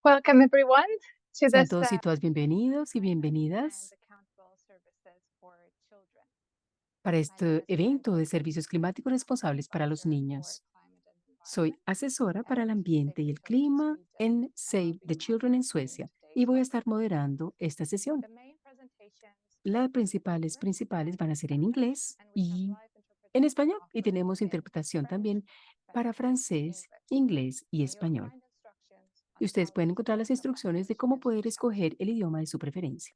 Welcome everyone to Sean this todos y todas bienvenidos y and bienvenidas accountable services for children. para My name este is evento de Princess, servicios climáticos responsables para los advisor for niños. climate and Soy environment asesora para el at ambiente Save y the el Children clima Sweden, en and I'll Save be the Children en moderating Suecia y today's voy a estar webinar. moderando esta sesión. The main presentations Las will be in English principales van a and ser en Spanish, inglés and we have y live en interpretation español y offered tenemos in interpretación French, también para Spanish, and francés, English. inglés y And you'll español. find instructions Y on ustedes how to pueden encontrar las select the instrucciones de language cómo as you poder come. escoger el idioma de su preferencia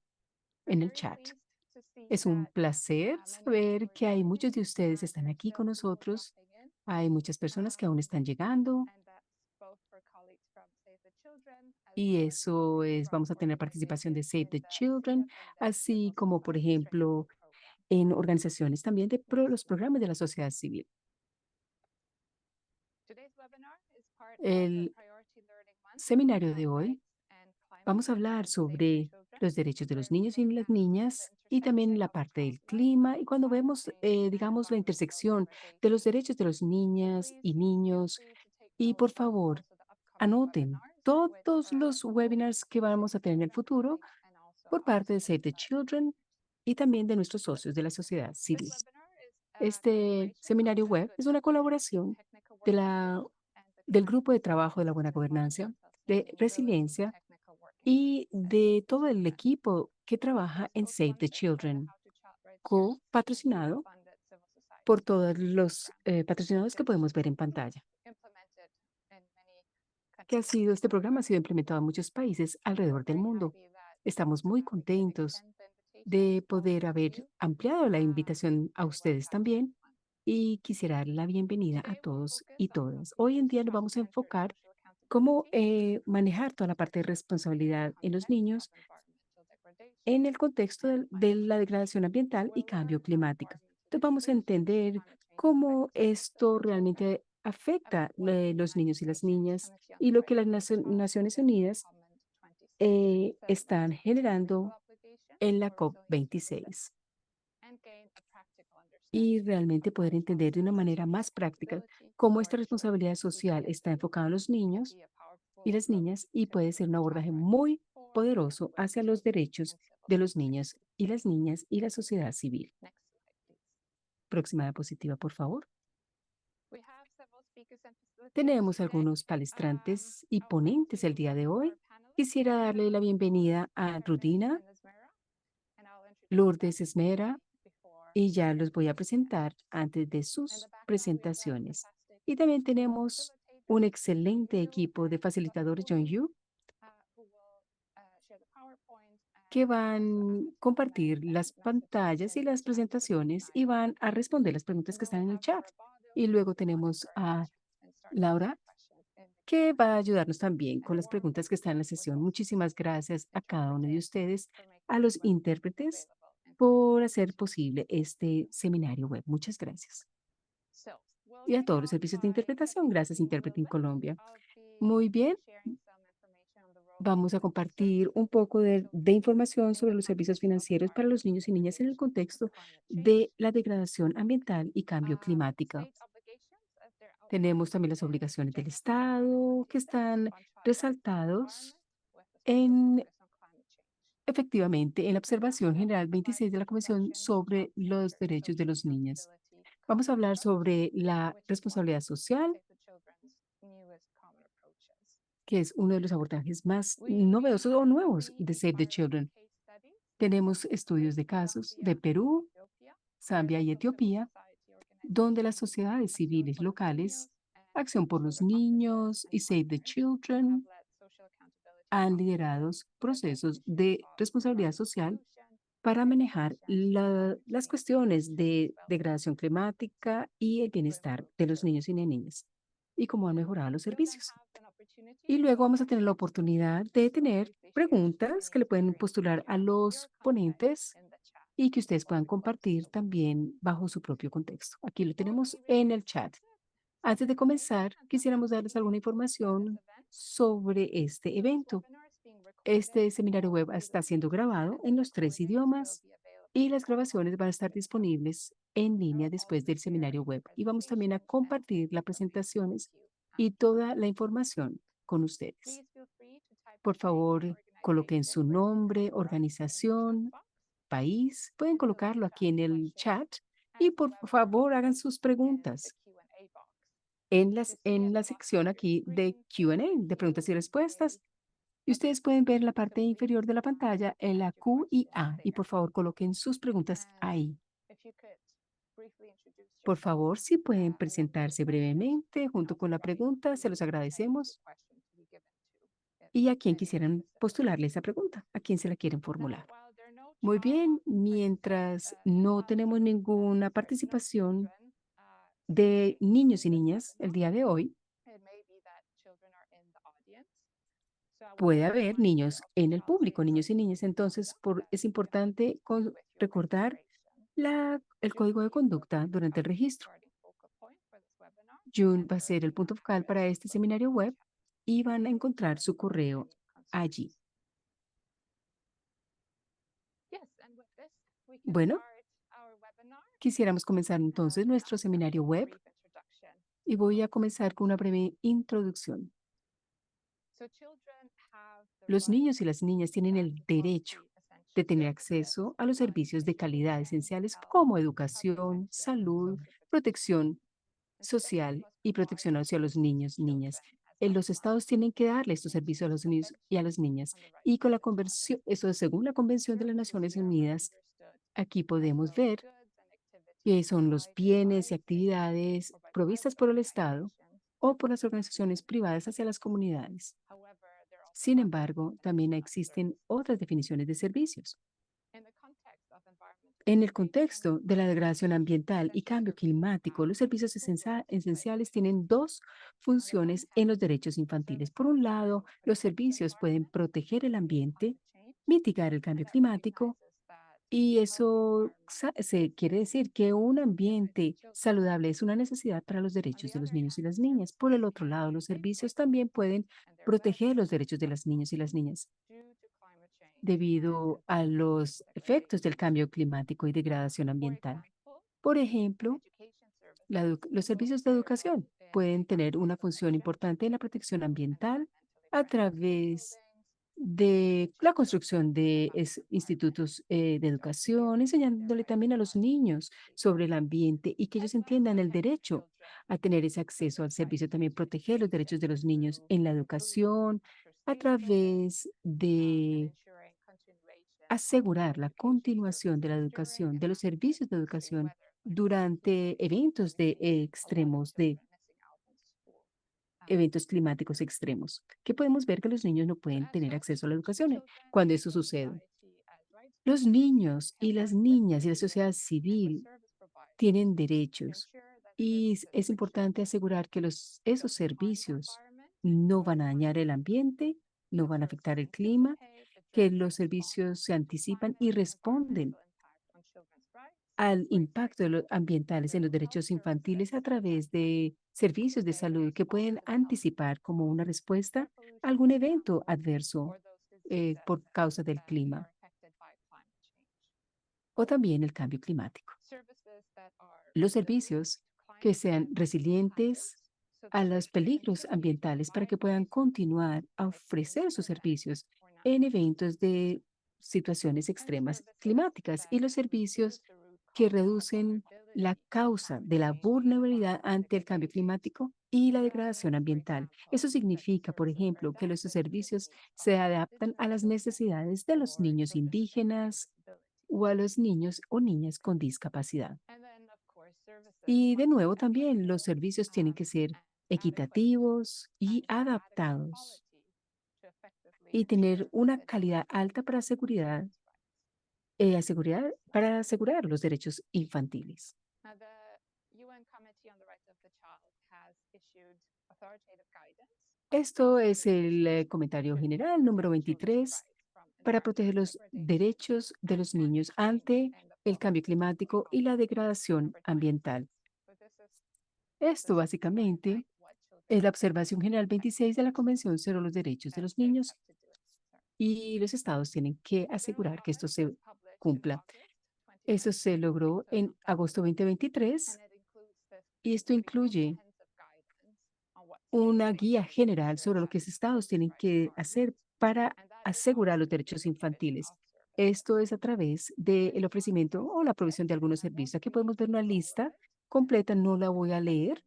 We're en el very chat. pleased to see Es un that placer many of you saber are que hay muchos joining. de ustedes están There are aquí still con people nosotros. dropping in, Hay muchas personas que aún están llegando and that's both for colleagues from Save the Children as y well as eso colleagues es, from vamos a tener participación de organizations Save in the the Children, CSM and the así Civil como por Society Training ejemplo Program. en organizaciones también de Next los slide. programas de la sociedad civil. Today's webinar is part of the El Priority Learning Month seminario on de hoy rights and climate vamos a hablar at Save the sobre Children, los derechos de where los we niños y look las at the niñas y también intersection la of parte del conflict, clima y cuando climate vemos, change, and digamos, la environmental intersección de los degradation. derechos de los So niñas please y feel niños. free to take Y note por of favor, also the upcoming anoten webinars, which todos are los hosted webinars que by vamos a tener en el CSM futuro colleagues and also por our parte de Save the sponsor. Children y también de nuestros socios de la sociedad This civil. webinar is a Este collaboration of seminario the web Good es una Governance colaboración Technical de Working Group and the del Climate grupo de trabajo de la Resilience buena and gobernanza, Environmental de Sustainability resiliencia Technical Working Group y at de todo el CSM. equipo que trabaja en Save the Co-sponsored by the Children, How to Child Rights Series and co-patrocinado fully-funded civil por society todos training los program, patrocinados which que is podemos ver en pantalla, implemented in many que ha countries sido, este all programa ha around sido the world. implementado en muchos países We're alrededor del very mundo. happy that Estamos muy we could contentos extend the invitation de poder also to haber you ampliado la invitación a for the ustedes webcast this también month. y quisiera dar la bienvenida a Today we'll todos focus y on how todas. to Hoy en use día nos vamos a child-centered enfocar social cómo accountability manejar toda la to parte de address the responsabilidad en los context of niños environmental en degradation el contexto and de climate la change. degradación ambiental y We'll cambio learn how climático. environmental Entonces vamos a degradation and entender climate change affect cómo Save esto the Children, realmente afecta about what the los niños United y las Nations niñas Committee on y the lo que Rights las of the Child Naciones said in Unidas Comment 26. So let's están explore the legal generando obligations en la for resilient services COP26 and gain a practical y understanding of realmente poder how entender de una child-centered manera social más práctica accountability cómo esta for children responsabilidad we social can está enfocada en los niños be a y powerful las approach niñas y to puede ser un child abordaje rights muy for and poderoso with hacia los children derechos and civil de los society. niños y las niñas y la sociedad civil. Next slide, please. Próxima diapositiva, por favor. We have several speakers and facilitators Tenemos today. algunos palestrantes y I would like ponentes el to día de welcome our hoy. panelists, Quisiera darle la bienvenida a Ernest Rudina, and Esmera, and I'll introduce them Lourdes Esmera, briefly before y ya los voy a we begin. presentar antes de In sus the background, we have a presentaciones. fantastic Y también team of tenemos un facilitators, John excelente Yu equipo de and Dr. facilitadores, John Puni, Yu, who will share the PowerPoint que and also van a add comments compartir and las messages pantallas y in the las chat at the same presentaciones y time. van a responder las And preguntas que then we están en el have chat. Laura Bado, Y who will luego tenemos monitor the a chat and start taking Laura, questions in the que va a Q&A. ayudarnos también And con a las warm preguntas thank que están en you la for sesión. those Muchísimas gracias a cada uno de interpreting ustedes, for a making this los webinar intérpretes, available in today's por language. hacer posible este seminario web. Muchas gracias. So we'll Y a kick todos los off servicios de by interpretación. checking Gracias, the rule Intérprete of en it. Colombia. I'll be Muy bien. sharing some information on the role of Vamos a financial compartir un services poco for de children información in the sobre los servicios context of financieros para los environmental niños y niñas en el degradation and contexto climate de change. la degradación ambiental y cambio climático. State obligations, as they're Tenemos outlined también las in obligaciones del Agenda for Children Estado que 2026 están on child rights and resaltados environment, with a special en, focus on climate change. efectivamente, en la We have observación several general slides 26 de and la Comisión discussions on how sobre los centered derechos de social los niños. accountability Vamos a common hablar approach, sobre la which is one responsabilidad of social, Save the Children's newest common approaches. que es uno de los abordajes más We novedosos o have nuevos three de Save the inspiring Children. case studies Tenemos from estudios Peru, de casos de Zambia, and Perú, Ethiopia, where Zambia y local civil Etiopía, society donde las organizations, sociedades Acción civiles por los locales, Niños, and Acción por los children offices Niños and y Save the partners have Children led social accountability han liderado processes to address procesos issues de of responsabilidad environmental social pollution, para manejar degradation, climate las change, cuestiones and de development degradación climática y el to bienestar improve de los niños y services. niñas y cómo han mejorado los You'll then servicios. have an opportunity Y to luego ask vamos a tener la questions to the oportunidad de speakers. So tener please be sure to put preguntas any que le pueden inspiring postular a ideas from los your context ponentes in the chat y que ustedes before puedan we close the compartir webinar. también bajo su propio contexto. Aquí lo Before tenemos we really en get el chat. started, some Antes de information comenzar, and some quisiéramos darles alguna housekeeping for this información event. sobre este So this evento. webinar is being recorded Este in seminario all web three está siendo languages, grabado and the en los tres recordings will idiomas be y available las online grabaciones van a estar after the talk. disponibles en I línea will después also del share seminario the web y vamos también a presentations and compartir slides las that we have with presentaciones you y afterwards. toda la información con ustedes. Please feel free to type Por favor, coloquen su organization nombre, reference in the chat organización, box país. Pueden and delete colocarlo that aquí en el question chat y and por however favor hagan put sus in the preguntas Q&A box. To see en at the la bottom sección of your aquí de screen, click Q&A, the de preguntas y Q&A respuestas. Y ustedes pueden ver la to parte complete inferior de la pantalla en la add your Q y question A. Y there. por favor coloquen sus preguntas And ahí. if you could briefly introduce Por yourself favor, si pueden along with your presentarse question brevemente and junto also con la write pregunta, se who los you intend the agradecemos. question to be given to Y a quién and in what quisieran specific way. postularle esa pregunta, a quién se la quieren Now, formular. while there are no Muy child bien, mientras no child tenemos ninguna sorry, no participación children de speaking niños y in this niñas el webinar, día de hoy, it may be that children are in the audience. So I would puede like to haber remind you niños of the en el child público, safe niños y niñas. registration Entonces, process that es you can importante see with your recordar registration. el código de June conducta is durante el our registro. starting focal point for this webinar, June and va a her ser el email punto focal address para is este located seminario in the web chat. y van a Please encontrar refer su for correo any allí. concerns. Yes, and with this, we can Bueno, start our webinar. quisiéramos comenzar entonces nuestro I'll start seminario with a web brief introduction. y voy a comenzar con una breve introducción. So children have the Los right niños y las niñas tienen to el access derecho quality de essential tener services acceso a los servicios de like calidad education, esenciales health, como child educación, protection, and salud, social protection. protección And states social must y provide protección hacia los these to niños, niñas. children as Los estados outlined tienen que darle estos in servicios a the los niños y a Convention las niñas. on the Y Rights con of la the Child. conversión, eso es según la Convención de las Services Naciones here are Unidas, understood aquí as podemos those ver goods and que activities son los provided bienes y by the state actividades or by provistas private por el Estado organizations to o por las communities organizaciones and privadas hacia communities. las comunidades. However, there are also Sin other embargo, también definitions of existen services. otras definiciones de servicios. In the context of environmental En el degradation and contexto de la climate degradación change, ambiental y essential cambio services climático, have los servicios two ways to play. esenciales tienen dos On the one funciones en los hand, derechos infantiles. Por services un can lado, los protect the servicios pueden environment proteger el and mitigate ambiente, climate change, mitigar el cambio and that climático, recognizes that y a healthy eso environment se quiere is decir que un the right of ambiente children. saludable es una necesidad para los On derechos the de los other niños y hand, las niñas. Por el services otro can lado, los servicios safeguard también pueden and their proteger los welfare derechos de las niñas y las niñas. due to climate change and Debido a environmental los efectos del degradation. cambio climático y degradación For ambiental. example, Por ejemplo, education services los can servicios de play a role educación in pueden tener environmental una función protection importante en la protección through ambiental environmentally a friendly school través buildings, de la teaching construcción children de about the environment, institutos de so educación, revealing their enseñándole right también to a los life and niños free sobre el environment, ambiente y que as ellos well as entiendan el protecting derecho children a tener ese with acceso their al servicio. rights También to proteger los derechos de access los niños to en la food, educación through a safe buildings, través and de ensuring continuation of asegurar la education continuación de la services during educación, and de los after servicios de extreme educación weather, like food durante shortages. eventos We de see a lot of extremos, de children missing out on school eventos during this climáticos period. extremos, que podemos ver que los niños no So pueden as tener such, acceso a la educación children cuando eso enter sucede. society as rights Los holders niños and y las work with niñas y la citizens sociedad and with civil service providers tienen to derechos ensure that y services es for importante children asegurar que esos don't harm the servicios environment no or van a dañar climate. el ambiente, no The van a services afectar el clima, anticipate, que address, and los respond servicios se to anticipan y climate and responden environmental impact on children's rights al by, for impacto de los example, ambientales en los providing health derechos infantiles services a that través de servicios de anticipate and salud que respond pueden to the health anticipar como una of respuesta air a algún pollution evento adverso or those diseases por causa del that clima are affected by climate change. o también el cambio climático. Services that are Los resilient servicios to que climate sean and natural resilientes hazards so a that los they can peligros continue to ambientales para provide que puedan services continuar a in extreme ofrecer sus weather events servicios or en natural eventos disasters. de situaciones And extremas services climáticas that y los servicios reduce the root que cause of reducen la vulnerability to causa climate de la change and vulnerabilidad environmental ante el cambio degradation. climático y la Here are degradación another three ambiental. Eso examples that significa, por services are ejemplo, que los adapted to the servicios needs se of adaptan a indigenous las children necesidades de los or niños children with indígenas disabilities. o a los niños o niñas con discapacidad. And then, of course, services Y de must be nuevo también los equitable servicios tienen que ser and adequate equitativos y and of adequate adaptados quality to effectively y tener ensure una the calidad development alta para of seguridad, children's rights. para asegurar los derechos infantiles. Now, the UN Committee on the Rights of the Child has issued authoritative guidance on Esto es el services comentario to general número protect children's 23 rights from para proteger environmental los degradation derechos de and los climate niños change ante in the el form cambio of climático y la degradación number 26. ambiental. So this is Esto just to básicamente highlight what children es la are observación general expected 26 de la Convención sobre los Derechos de and los states Niños have to do in concern. y los estados tienen que The general asegurar que esto comment se was published in cumpla. August Eso se 2023, logró so en not that agosto new, 2023 and it includes this y esto pretty incluye comprehensive guidance on what states una must guía do to general ensure sobre lo that que los estados children's tienen rights que are hacer met. para asegurar los derechos infantiles. Esto es a través del ofrecimiento o la provisión de algunos servicios. Aquí podemos ver una lista completa, no la voy a leer,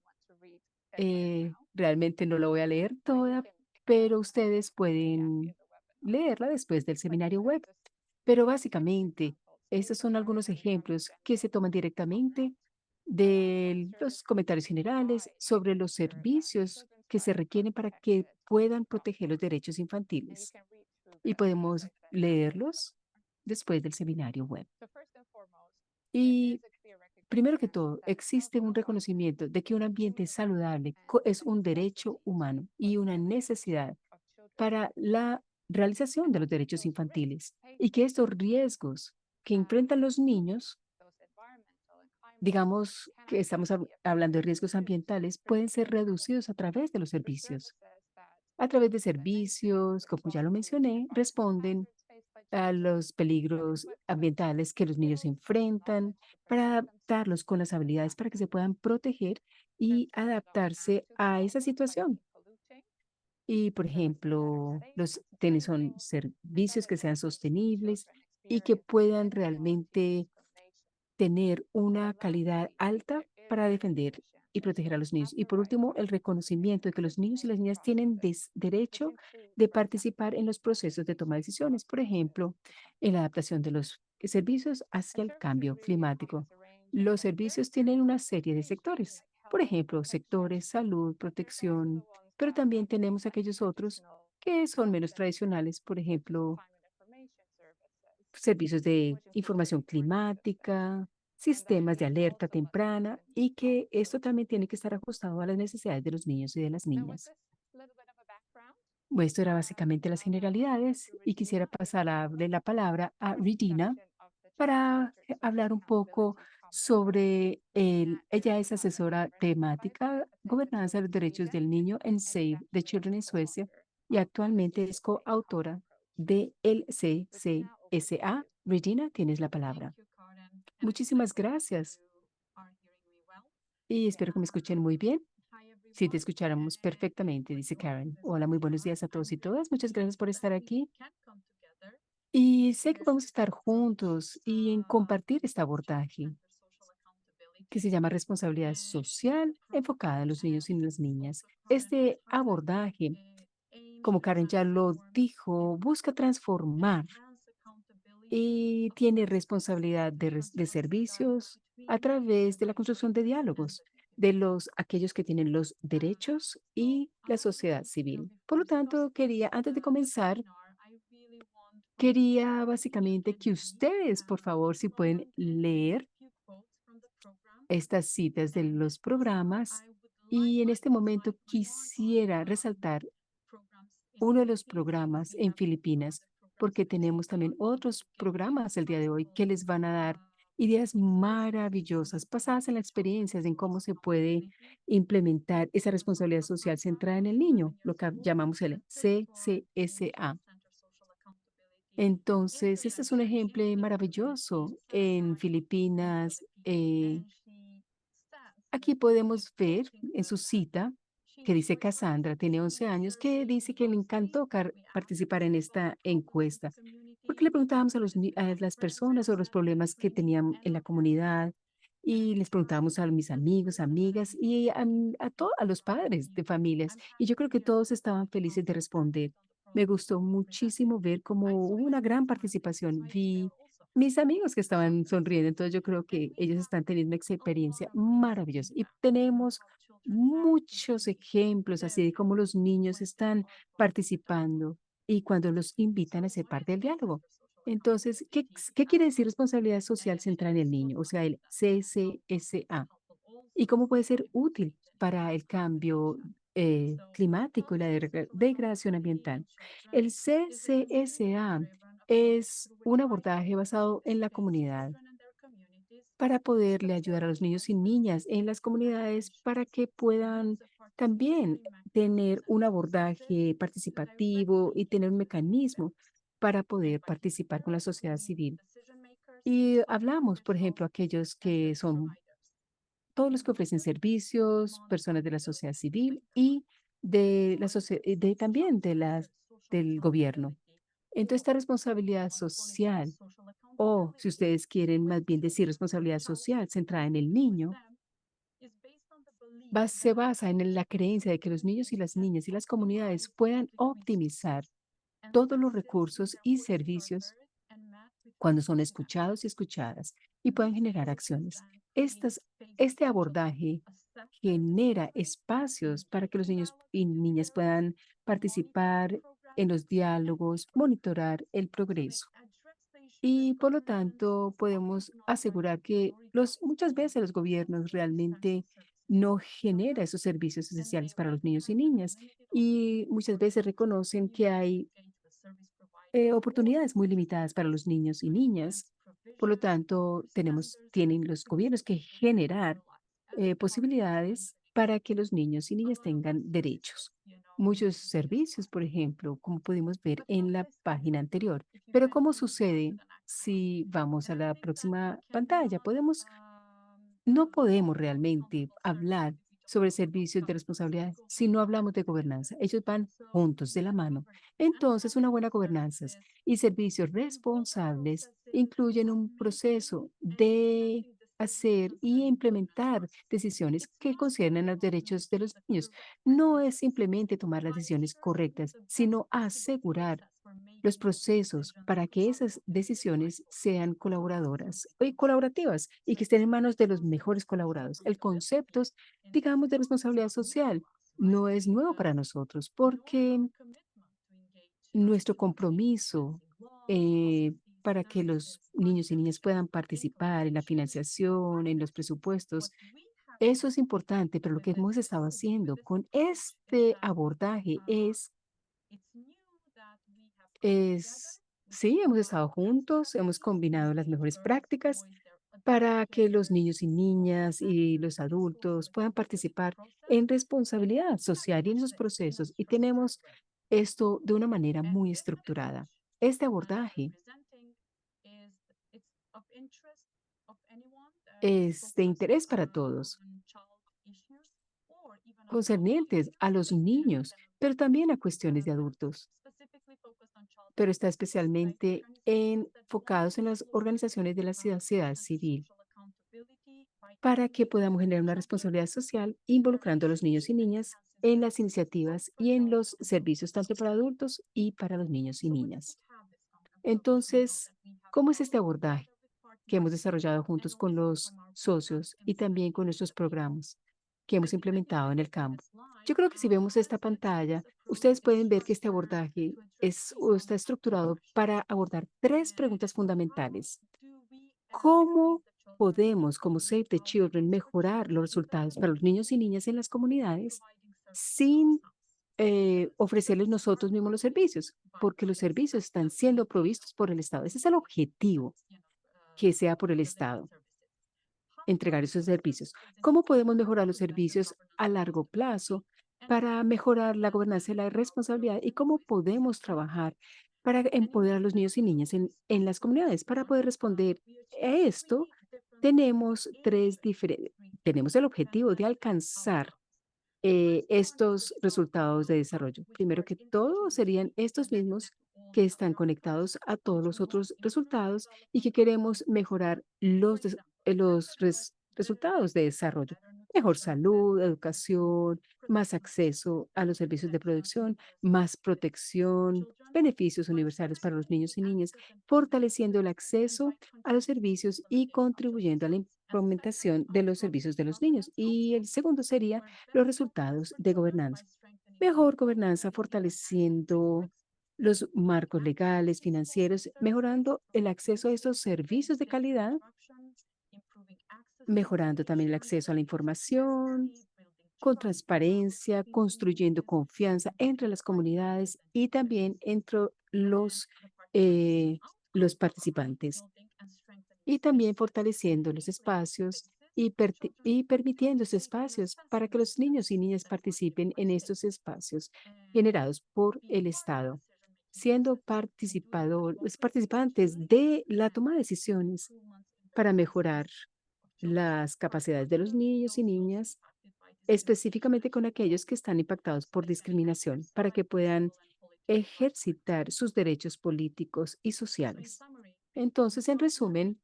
realmente no la voy a leer toda, pero ustedes pueden leerla después del seminario web. Pero básicamente, estos son algunos ejemplos que se toman directamente de los comentarios generales sobre los servicios que se requieren para que puedan proteger los derechos infantiles. Y podemos leerlos después del seminario web. Y primero que todo, existe un reconocimiento de que un ambiente saludable es un derecho humano y una necesidad para la realización de los derechos infantiles y que estos riesgos que enfrentan los niños, digamos que estamos hablando de riesgos ambientales, pueden ser reducidos a través de los servicios. A través de servicios, como ya lo mencioné, responden a los peligros ambientales que los niños enfrentan, para adaptarlos con las habilidades para que se puedan proteger y adaptarse a esa situación. Y, por ejemplo, los tenis son servicios que sean sostenibles y que puedan realmente tener una calidad alta para defender y proteger a los niños. Y por último, el reconocimiento de que los niños y las niñas tienen derecho de participar en los procesos de toma de decisiones, por ejemplo, en la adaptación de los servicios hacia el cambio climático. Los servicios tienen una serie de sectores, por ejemplo, sectores, salud, protección, pero también tenemos aquellos otros que son menos tradicionales, por ejemplo, servicios de información climática, sistemas de alerta temprana y que esto también tiene que estar ajustado a las necesidades de los niños y de las niñas. Bueno, esto era básicamente las generalidades y quisiera pasar a darle la palabra a Regina para hablar un poco sobre ella es asesora temática, gobernanza de los derechos del niño en Save the Children en Suecia y actualmente es coautora de el CCSA. Regina, tienes la palabra. Muchísimas gracias y espero que me escuchen muy bien. Si te escucháramos perfectamente, dice Karen. Hola, muy buenos días a todos y todas. Muchas gracias por estar aquí. Y sé que vamos a estar juntos y en compartir este abordaje que se llama responsabilidad social enfocada en los niños y las niñas. Este abordaje, como Karen ya lo dijo, busca transformar y tiene responsabilidad de servicios a través de la construcción de diálogos de aquellos que tienen los derechos y la sociedad civil. Por lo tanto, antes de comenzar, quería básicamente que ustedes, por favor, si pueden leer estas citas de los programas. Y en este momento quisiera resaltar uno de los programas en Filipinas, porque tenemos también otros programas el día de hoy que les van a dar ideas maravillosas basadas en las experiencias, en cómo se puede implementar esa responsabilidad social centrada en el niño, lo que llamamos el CCSA. Entonces, este es un ejemplo maravilloso en Filipinas. Aquí podemos ver en su cita que dice Cassandra, tiene 11 años, que dice que le encantó participar en esta encuesta, porque le preguntábamos a las personas sobre los problemas que tenían en la comunidad y les preguntábamos a mis amigos, amigas y a los padres de familias. Y yo creo que todos estaban felices de responder. Me gustó muchísimo ver cómo hubo una gran participación. Vi mis amigos que estaban sonriendo, entonces yo creo que ellos están teniendo una experiencia maravillosa. Y tenemos muchos ejemplos así de cómo los niños están participando y cuando los invitan a ser parte del diálogo. Entonces, ¿qué quiere decir responsabilidad social centrada en el niño? O sea, el CCSA. ¿Y cómo puede ser útil para el cambio climático y la degradación ambiental? El CCSA es un abordaje basado en la comunidad para poderle ayudar a los niños y niñas en las comunidades para que puedan también tener un abordaje participativo y tener un mecanismo para poder participar con la sociedad civil. Y hablamos, por ejemplo, aquellos que son todos los que ofrecen servicios, personas de la sociedad civil y de también de las del gobierno. Entonces, esta responsabilidad social, o si ustedes quieren más bien decir responsabilidad social centrada en el niño, se basa en la creencia de que los niños y las niñas y las comunidades puedan optimizar todos los recursos y servicios cuando son escuchados y escuchadas y puedan generar acciones. Este abordaje genera espacios para que los niños y niñas puedan participar en los diálogos, monitorar el progreso. Y por lo tanto, podemos asegurar que muchas veces los gobiernos realmente no genera esos servicios esenciales para los niños y niñas y muchas veces reconocen que hay oportunidades muy limitadas para los niños y niñas. Por lo tanto, tienen los gobiernos que generar posibilidades para que los niños y niñas tengan derechos. Muchos servicios, por ejemplo, como pudimos ver en la página anterior. Pero ¿cómo sucede si vamos a la próxima pantalla? No podemos realmente hablar sobre servicios de responsabilidad si no hablamos de gobernanza. Ellos van juntos de la mano. Entonces, una buena gobernanza y servicios responsables incluyen un proceso de hacer y implementar decisiones que conciernen los derechos de los niños. No es simplemente tomar las decisiones correctas, sino asegurar los procesos para que esas decisiones sean colaboradoras y colaborativas y que estén en manos de los mejores colaboradores. El concepto, digamos, de responsabilidad social no es nuevo para nosotros porque nuestro compromiso para que los niños y niñas puedan participar en la financiación, en los presupuestos, eso es importante, pero lo que hemos estado haciendo con este abordaje es, sí, hemos estado juntos, hemos combinado las mejores prácticas para que los niños y niñas y los adultos puedan participar en responsabilidad social y en esos procesos. Y tenemos esto de una manera muy estructurada. Este abordaje es de interés para todos, concernientes a los niños, pero también a cuestiones de adultos, pero está especialmente enfocados en las organizaciones de la sociedad civil para que podamos generar una responsabilidad social involucrando a los niños y niñas en las iniciativas y en los servicios tanto para adultos y para los niños y niñas. Entonces, ¿cómo es este abordaje que hemos desarrollado juntos con los socios y también con nuestros programas que hemos implementado en el campo? Yo creo que si vemos esta pantalla, ustedes pueden ver que este abordaje está estructurado para abordar tres preguntas fundamentales. ¿Cómo podemos, como Save the Children, mejorar los resultados para los niños y niñas en las comunidades sin ofrecerles nosotros mismos los servicios? Porque los servicios están siendo provistos por el Estado. Ese es el objetivo, que sea por el Estado, entregar esos servicios. ¿Cómo podemos mejorar los servicios a largo plazo para mejorar la gobernanza y la responsabilidad? ¿Y cómo podemos trabajar para empoderar a los niños y niñas en las comunidades? Para poder responder a esto, tenemos el objetivo de alcanzar estos resultados de desarrollo. Primero que todo, serían estos mismos que están conectados a todos los otros resultados y que queremos mejorar los resultados de desarrollo. Mejor salud, educación, más acceso a los servicios de producción, más protección, beneficios universales para los niños y niñas, fortaleciendo el acceso a los servicios y contribuyendo a la implementación de los servicios de los niños. Y el segundo sería los resultados de gobernanza. Mejor gobernanza fortaleciendo los marcos legales, financieros, mejorando el acceso a estos servicios de calidad, mejorando también el acceso a la información, con transparencia, construyendo confianza entre las comunidades y también entre eh, los participantes y también fortaleciendo los espacios y permitiendo esos espacios para que los niños y niñas participen en estos espacios generados por el Estado, siendo participantes de la toma de decisiones para mejorar las capacidades de los niños y niñas, específicamente con aquellos que están impactados por discriminación, para que puedan ejercitar sus derechos políticos y sociales. Entonces, en resumen,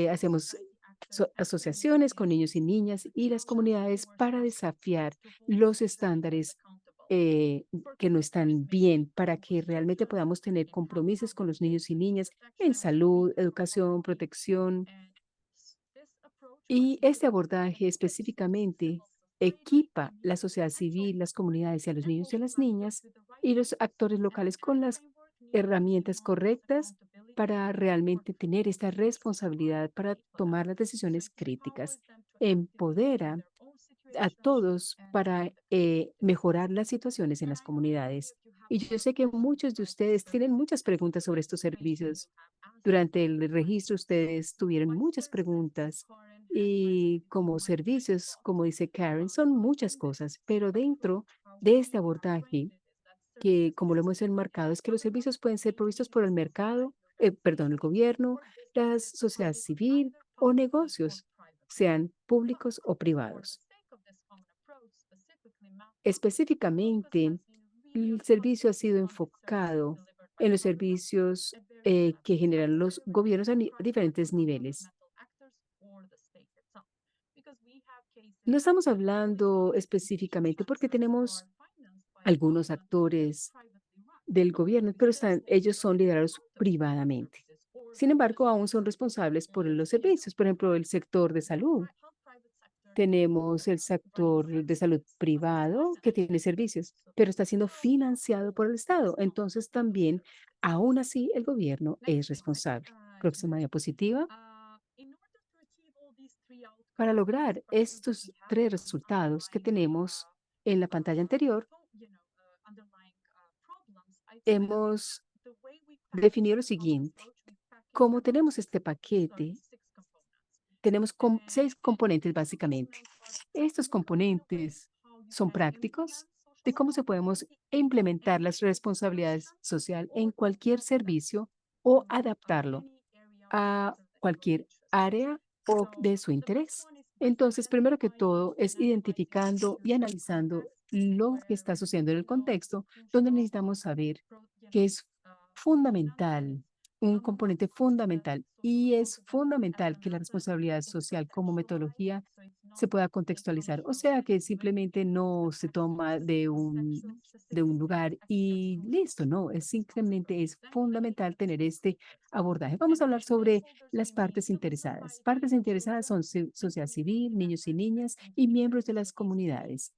hacemos asociaciones con niños y niñas y las comunidades para desafiar los estándares que no están bien, para que realmente podamos tener compromisos con los niños y niñas en salud, educación, protección. Y este abordaje específicamente equipa la sociedad civil, las comunidades y a los niños y a las niñas y los actores locales con las herramientas correctas para realmente tener esta responsabilidad para tomar las decisiones críticas. Empodera a todos para mejorar las situaciones en las comunidades. Y yo sé que muchos de ustedes tienen muchas preguntas sobre estos servicios. Durante el registro ustedes tuvieron muchas preguntas y como servicios, como dice Karen, son muchas cosas, pero dentro de este abordaje, que como lo hemos enmarcado, es que los servicios pueden ser provistos por el mercado, perdón, el gobierno, la sociedad civil o negocios, sean públicos o privados. Específicamente, el servicio ha sido enfocado en los servicios que generan los gobiernos a diferentes niveles. No estamos hablando específicamente porque tenemos algunos actores del gobierno, pero ellos son liderados privadamente. Sin embargo, aún son responsables por los servicios, por ejemplo, el sector de salud. Tenemos el sector de salud privado que tiene servicios, pero está siendo financiado por el Estado. Entonces, también, aún así, el gobierno es responsable. Próxima diapositiva. Para lograr estos tres resultados que tenemos en la pantalla anterior, hemos definido lo siguiente. Como tenemos este paquete, tenemos 6 componentes básicamente. Estos componentes son prácticos de cómo se podemos implementar las responsabilidades social en cualquier servicio o adaptarlo a cualquier área o de su interés. Entonces, primero que todo, es identificando y analizando lo que está sucediendo en el contexto, donde necesitamos saber que es fundamental, un componente fundamental, y es fundamental que la responsabilidad social como metodología se pueda contextualizar. O sea, que simplemente no se toma de un lugar y listo, no, es simplemente es fundamental tener este abordaje. Vamos a hablar sobre las partes interesadas. Partes interesadas son sociedad civil, niños y niñas y miembros de las comunidades.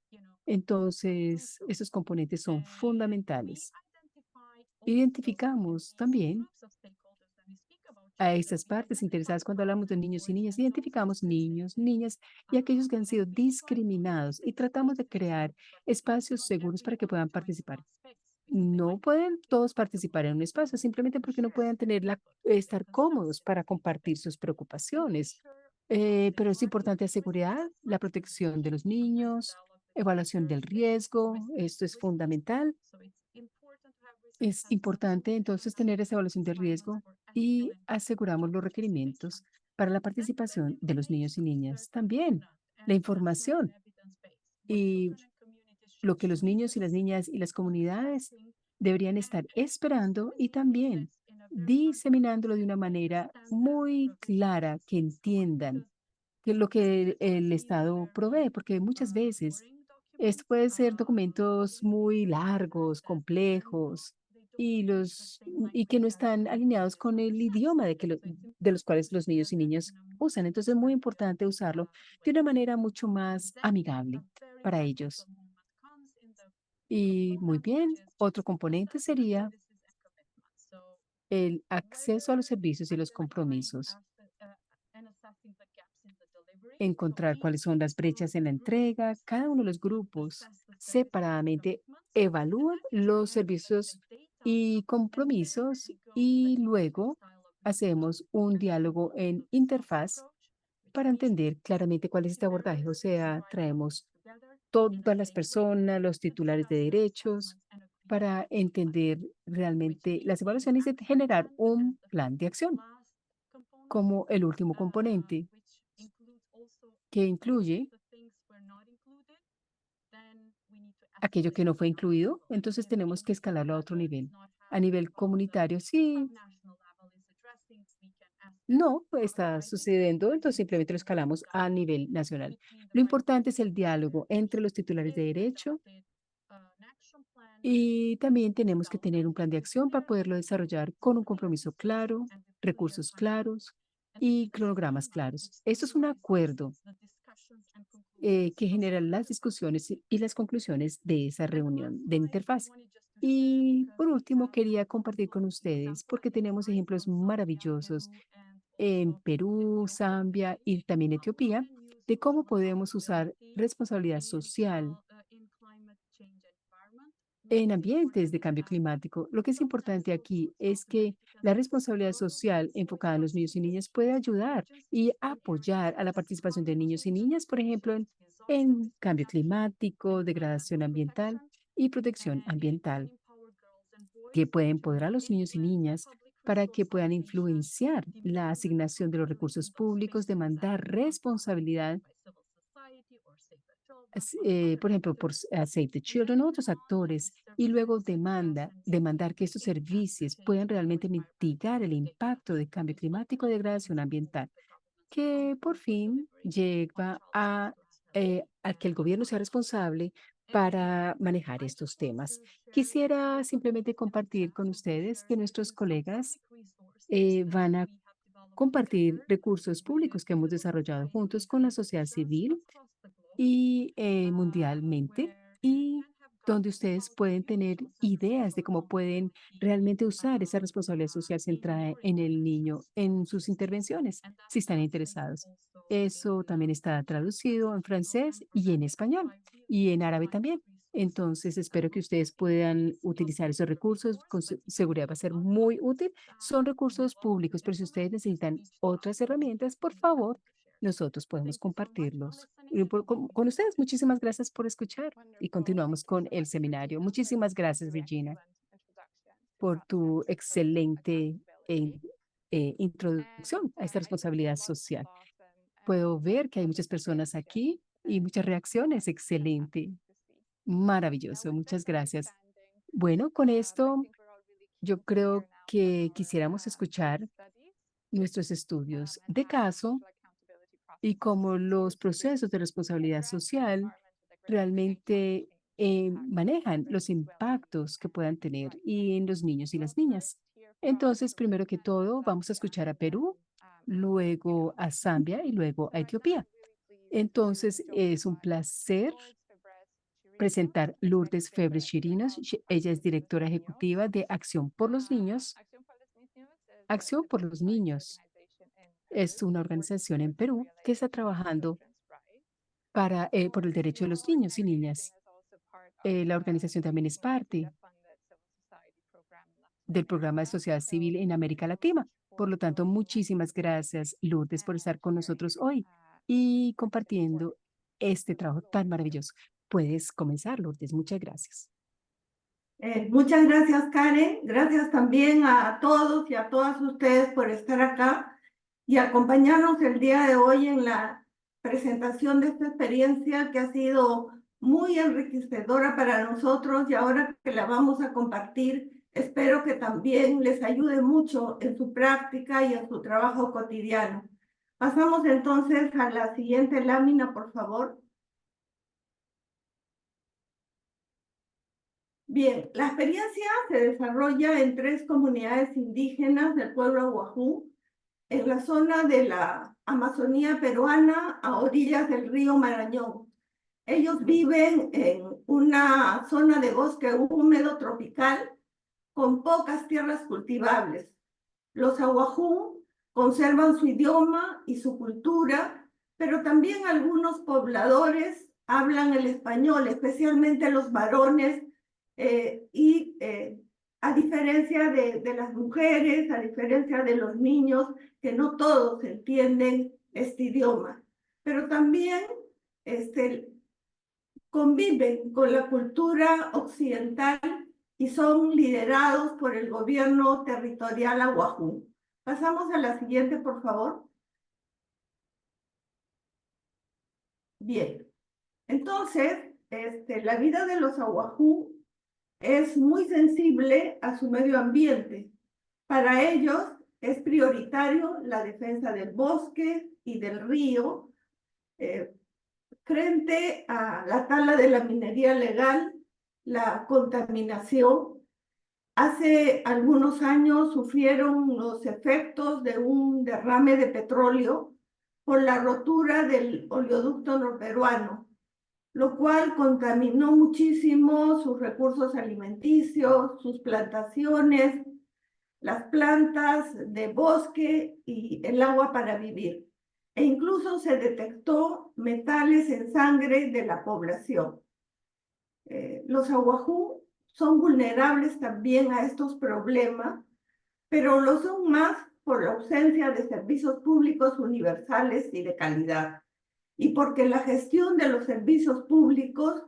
Entonces, esos componentes son fundamentales. Identificamos también a estas partes interesadas cuando hablamos de niños y niñas. Identificamos niños, niñas y aquellos que han sido discriminados y tratamos de crear espacios seguros para que puedan participar. No pueden todos participar en un espacio simplemente porque no pueden estar cómodos para compartir sus preocupaciones. Pero es importante la seguridad, la protección de los niños, evaluación del riesgo. Esto es fundamental. Es importante entonces tener esa evaluación de riesgo y aseguramos los requerimientos para la participación de los niños y niñas. También la información y lo que los niños y las niñas y las comunidades deberían estar esperando y también diseminándolo de una manera muy clara, que entiendan que lo que el Estado provee, porque muchas veces esto puede ser documentos muy largos, complejos y que no están alineados con el idioma de los cuales los niños y niñas usan. Entonces es muy importante usarlo de una manera mucho más amigable para ellos. Y muy bien, otro componente sería el acceso a los servicios y los compromisos. Encontrar cuáles son las brechas en la entrega. Cada uno de los grupos separadamente evalúa los servicios y compromisos y luego hacemos un diálogo en interfaz para entender claramente cuál es este abordaje. O sea, traemos todas las personas, los titulares de derechos, para entender realmente las evaluaciones y generar un plan de acción como el último componente que incluye aquello que no fue incluido, entonces tenemos que escalarlo a otro nivel. A nivel comunitario, sí, no está sucediendo, entonces simplemente lo escalamos a nivel nacional. Lo importante es el diálogo entre los titulares de derecho y también tenemos que tener un plan de acción para poderlo desarrollar con un compromiso claro, recursos claros y cronogramas claros. Esto es un acuerdo que genera las discusiones y las conclusiones de esa reunión de interfaz. Y por último, quería compartir con ustedes, porque tenemos ejemplos maravillosos en Perú, Zambia y también Etiopía, de cómo podemos usar responsabilidad social en ambientes de cambio climático. Lo que es importante aquí es que la responsabilidad social enfocada en los niños y niñas puede ayudar y apoyar a la participación de niños y niñas, por ejemplo, en cambio climático, degradación ambiental y protección ambiental, que puede empoderar a los niños y niñas para que puedan influenciar la asignación de los recursos públicos, demandar responsabilidad por ejemplo, por Save the Children o otros actores, y luego demandar que estos servicios puedan realmente mitigar el impacto de cambio climático y degradación ambiental, que por fin lleva a que el gobierno sea responsable para manejar estos temas. Quisiera simplemente compartir con ustedes que nuestros colegas van a compartir recursos públicos que hemos desarrollado juntos con la sociedad civil y mundialmente, y donde ustedes pueden tener ideas de cómo pueden realmente usar esa responsabilidad social centrada en el niño en sus intervenciones, si están interesados. Eso también está traducido en francés y en español y en árabe también. Entonces, espero que ustedes puedan utilizar esos recursos. Con seguridad va a ser muy útil. Son recursos públicos, pero si ustedes necesitan otras herramientas, por favor, nosotros podemos compartirlos. Y con ustedes, muchísimas gracias por escuchar y Wonderful. Thank continuamos you con so el much, seminario. Regina, for Muchísimas such gracias, an Regina, excellent introduction to por tu concepts of excelente accountability. introducción a esta I can see responsabilidad lots of social. thoughts and Puedo ver que hay muchas personas participation aquí y muchas reacciones. fantastic Excelente, to see. Now, maravilloso. with this Muchas gracias. understanding, Bueno, con I esto think we're all really yo keen to hear creo now from que our quisiéramos case escuchar studies nuestros estudios and de how the caso social accountability y processes cómo los used to procesos de responsabilidad address the social environmental degradation and climate realmente change impacts on manejan los children's well-being impactos que and puedan tener rights. y en los niños y We'll las first niñas. hear from Entonces, Peru primero que and todo, vamos a Zambia, escuchar a and then Perú, luego Ethiopia. a Zambia y luego So a right now Etiopía. I'm really pleased to Entonces, be joined es un by placer Lourdes Febres Chirinos, presentar Lourdes Executive Febre Director Chirinos. of Ella es Acción por los directora Niños. ejecutiva de Acción por los Niños. Acción por los Niños Acción is por a los charity Niños organization in es Peru una working organización en towards the Perú que está realization of trabajando children's rights. por el derecho de Your los niños y organization niñas. is also part of La the organización también es parte United-funded civil society program in Latin del programa de America. sociedad So civil en thank you América so Latina. much Por for lo tanto, joining us muchísimas gracias, Lourdes, por and estar con sharing nosotros hoy this y important work. compartiendo este So the trabajo floor tan is yours. maravilloso. Puedes comenzar, Lourdes. Muchas gracias. Muchas gracias, Karen. Gracias también a todos y a todas ustedes por estar acá y acompañarnos el día de hoy en la presentación de esta experiencia que ha sido muy enriquecedora para nosotros y ahora que la vamos a compartir, espero que también les ayude mucho en su práctica y en su trabajo cotidiano. Pasamos entonces a la siguiente lámina, por favor. Bien, la experiencia se desarrolla en 3 comunidades indígenas del pueblo Wajún, en la zona de la Amazonía peruana a orillas del río Marañón. Ellos viven en una zona de bosque húmedo tropical con pocas tierras cultivables. Los ahuajú conservan su idioma y su cultura, pero también algunos pobladores hablan el español, especialmente los varones, a diferencia de las mujeres, a diferencia de los niños, que no todos entienden este idioma, pero también conviven con la cultura occidental y son liderados por el gobierno territorial ahuajú. Pasamos a la siguiente, por favor. Bien, entonces, la vida de los ahuajú es muy sensible a su medio ambiente. Para ellos es prioritario la defensa del bosque y del río frente a la tala de la minería legal, la contaminación. Hace algunos años sufrieron los efectos de un derrame de petróleo por la rotura del oleoducto norperuano, lo cual contaminó muchísimo sus recursos alimenticios, sus plantaciones, las plantas de bosque y el agua para vivir. E incluso se detectó metales en sangre de la población. Los ahuajú son vulnerables también a estos problemas, pero lo son más por la ausencia de servicios públicos universales y de calidad, y porque la gestión de los servicios públicos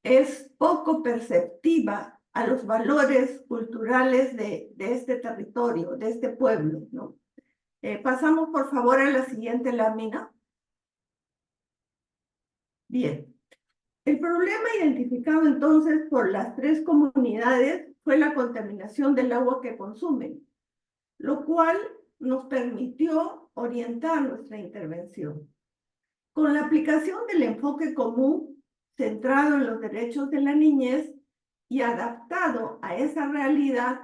es poco perceptiva a los valores culturales de este territorio, de este pueblo, ¿no? Pasamos, por favor, a la siguiente lámina. Bien. El problema identificado entonces por las 3 comunidades fue la contaminación del agua que consumen, lo cual nos permitió orientar nuestra intervención. Con la aplicación del enfoque común centrado en los derechos de la niñez y adaptado a esa realidad,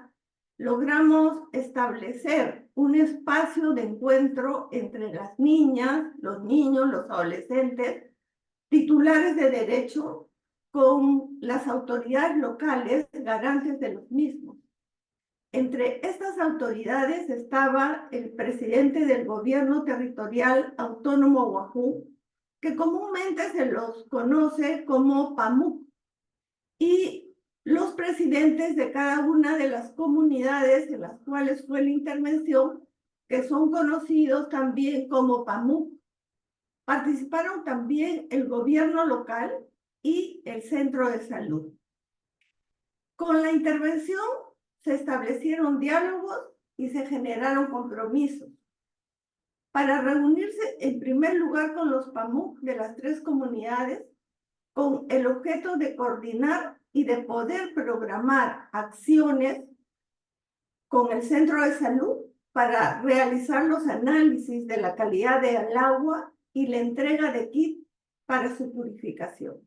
logramos establecer un espacio de encuentro entre las niñas, los niños, los adolescentes, titulares de derecho, con las autoridades locales garantes de los mismos. Entre estas autoridades estaba el presidente del Gobierno Territorial Autónomo Huajú, que comúnmente se los conoce como PAMUC, y los presidentes de cada una de las comunidades en las cuales fue la intervención, que son conocidos también como PAMUC. Participaron también el gobierno local y el centro de salud. Con la intervención se establecieron diálogos y se generaron compromisos para reunirse en primer lugar con los PAMUC de las 3 comunidades con el objeto de coordinar y de poder programar acciones con el centro de salud para realizar los análisis de la calidad del agua y la entrega de kits para su purificación.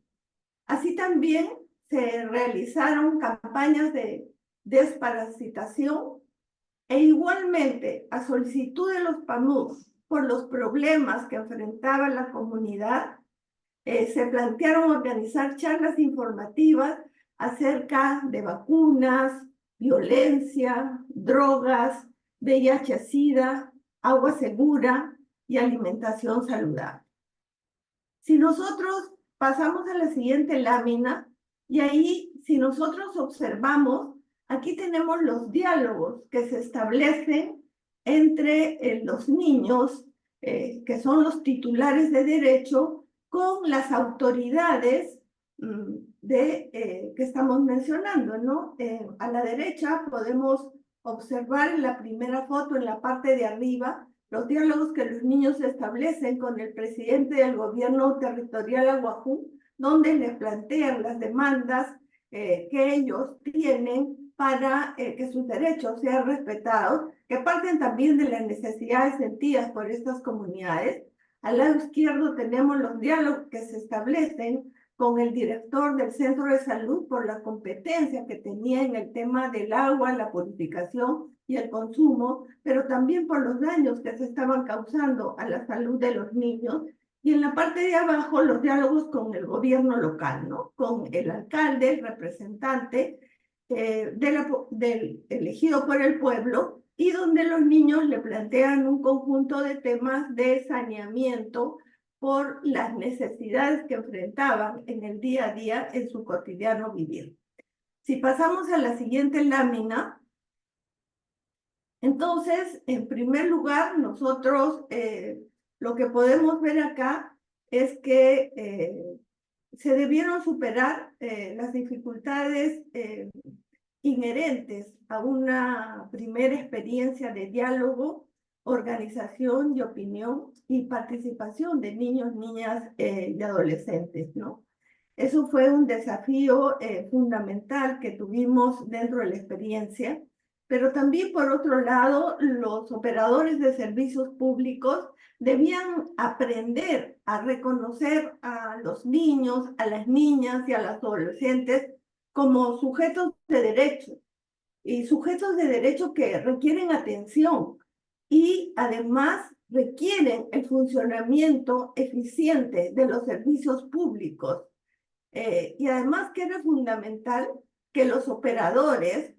Así también se realizaron campañas de desparasitación e igualmente a solicitud de los PAMUC por los problemas que enfrentaba la comunidad, se plantearon organizar charlas informativas acerca de vacunas, violencia, drogas, VIH-Sida, agua segura y alimentación saludable. Si nosotros pasamos a la siguiente lámina, y ahí, si nosotros observamos, aquí tenemos los diálogos que se establecen entre los niños, que son los titulares de derecho, con las autoridades que estamos mencionando, ¿no? A la derecha podemos observar en la primera foto, en la parte de arriba, los diálogos que los niños establecen con el presidente del gobierno territorial Ahuajú, donde le plantean las demandas que ellos tienen para que sus derechos sean respetados, que parten también de las necesidades sentidas por estas comunidades. Al lado izquierdo tenemos los diálogos que se establecen con el director del centro de salud por la competencia que tenía en el tema del agua, la purificación y el consumo, pero también por los daños que se estaban causando a la salud de los niños. Y en la parte de abajo, los diálogos con el gobierno local, ¿no? Con el alcalde, el representante elegido por el pueblo, y donde los niños le plantean un conjunto de temas de saneamiento por las necesidades que enfrentaban en el día a día en su cotidiano vivir. Si pasamos a la siguiente lámina, entonces, en primer lugar, nosotros lo que podemos ver acá es que se debieron superar las dificultades inherentes a una primera experiencia de diálogo, organización y opinión y participación de niños, niñas y adolescentes, ¿no? Eso fue un desafío fundamental que tuvimos dentro de la experiencia, pero también por otro lado, los operadores de servicios públicos debían aprender a reconocer a los niños, a las niñas y a las adolescentes como sujetos de derecho y sujetos de derecho que requieren atención y además requieren el funcionamiento eficiente de los servicios públicos. Y además que era fundamental que los operadores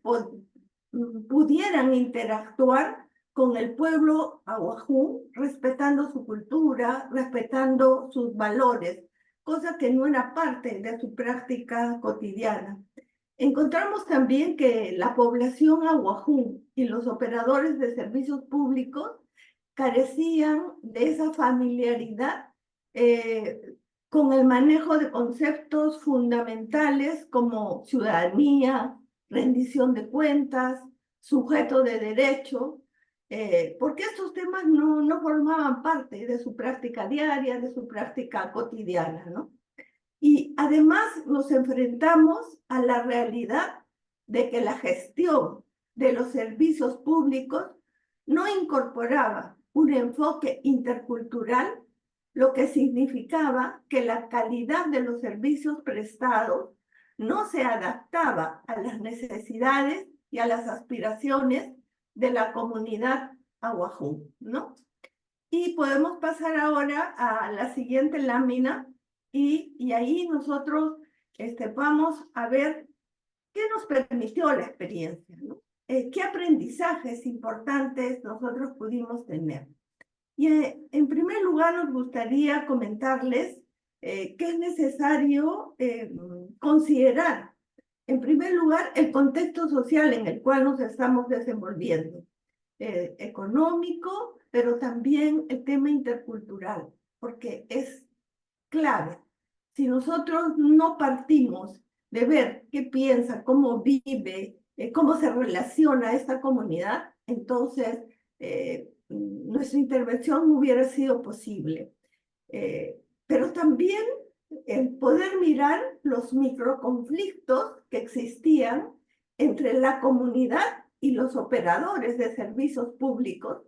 pudieran interactuar con el pueblo ahuajún, respetando su cultura, respetando sus valores, cosa que no era parte de su práctica cotidiana. Encontramos también que la población ahuajún y los operadores de servicios públicos carecían de esa familiaridad con el manejo de conceptos fundamentales como ciudadanía, rendición de cuentas, sujeto de derecho, porque estos temas no formaban parte de su práctica diaria, de su práctica cotidiana, ¿no? Y además nos enfrentamos a la realidad de que la gestión de los servicios públicos no incorporaba un enfoque intercultural, lo que significaba que la calidad de los servicios prestados no se adaptaba a las necesidades y a las aspiraciones de la comunidad ahuajún, ¿no? Y podemos pasar ahora a la siguiente lámina y ahí nosotros vamos a ver qué nos permitió la experiencia, ¿no? ¿Qué aprendizajes importantes nosotros pudimos tener? Y en primer lugar nos gustaría comentarles que es necesario considerar, en primer lugar, el contexto social en el cual nos estamos desenvolviendo, económico, pero también el tema intercultural, porque es clave. Si nosotros no partimos de ver qué piensa, cómo vive, cómo se relaciona esta comunidad, entonces nuestra intervención no hubiera sido posible. Pero también el poder mirar los microconflictos que existían entre la comunidad y los operadores de servicios púbicos,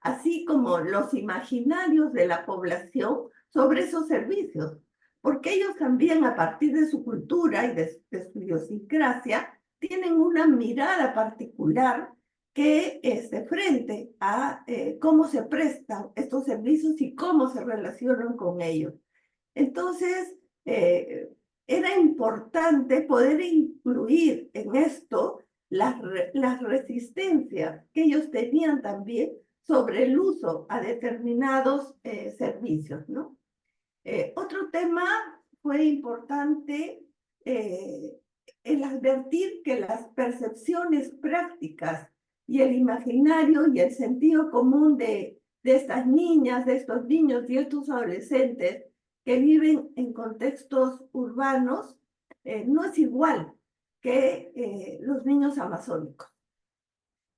así como los imaginarios de la población sobre esos servicios, porque ellos también a partir de su cultura y de su idiosincrasia tienen una mirada particular que frente a cómo se prestan estos servicios y cómo se relacionan con ellos. Entonces, era importante poder incluir en esto las resistencias que ellos tenían también sobre el uso a determinados servicios, ¿no? Otro tema fue importante el advertir que las percepciones prácticas y el imaginario y el sentido común de estas niñas, de estos niños y estos adolescentes que viven en contextos urbanos no es igual que los niños amazónicos.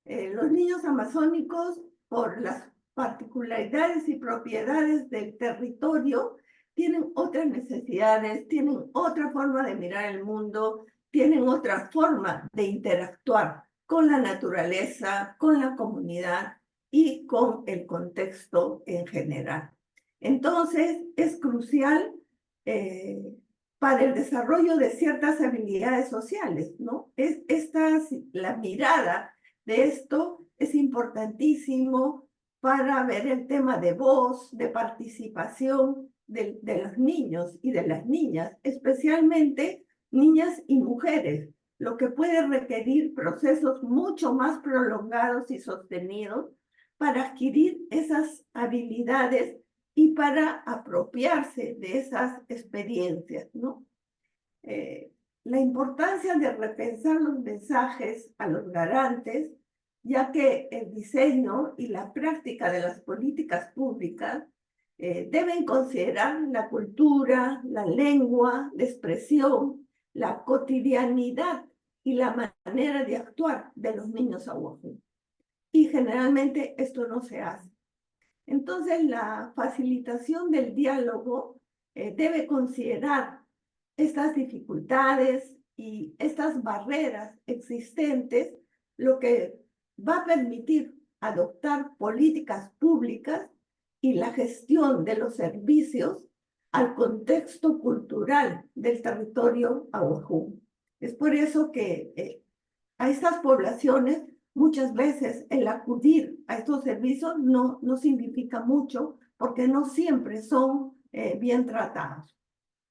Los niños amazónicos, por las particularidades y propiedades del territorio, tienen otras necesidades, tienen otra forma de mirar el mundo, tienen otra forma de interactuar con la naturaleza, con la comunidad y con el contexto en general. Entonces, es crucial para el desarrollo de ciertas habilidades sociales, ¿no? La mirada de esto es importantísimo para ver el tema de voz, de participación de los niños y de las niñas, especialmente niñas y mujeres, lo que puede requerir procesos mucho más prolongados y sostenidos para adquirir esas habilidades y para apropiarse de esas experiencias, ¿no? La importancia de repensar los mensajes a los garantes, ya que el diseño y la práctica de las políticas públicas deben considerar la cultura, la lengua, la expresión, la cotidianidad y la manera de actuar de los niños ahuajún. Y generalmente esto no se hace. Entonces, la facilitación del diálogo debe considerar estas dificultades y estas barreras existentes, lo que va a permitir adoptar políticas públicas y la gestión de los servicios al contexto cultural del territorio ahuajún. Es por eso que a estas poblaciones muchas veces el acudir a estos servicios no significa mucho porque no siempre son bien tratados.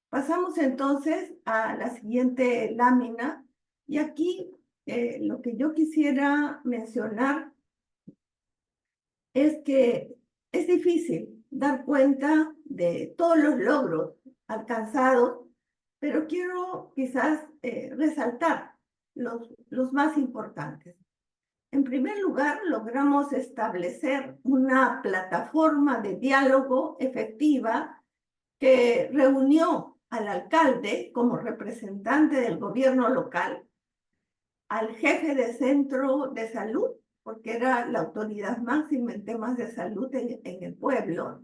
Pasamos entonces a la siguiente lámina y aquí lo que yo quisiera mencionar es que es difícil dar cuenta de todos los logros alcanzados, pero quiero quizás resaltar los más importantes. En primer lugar, logramos establecer una plataforma de diálogo efectiva que reunió al alcalde como representante del gobierno local, al jefe de centro de salud, porque era la autoridad máxima en temas de salud en el pueblo,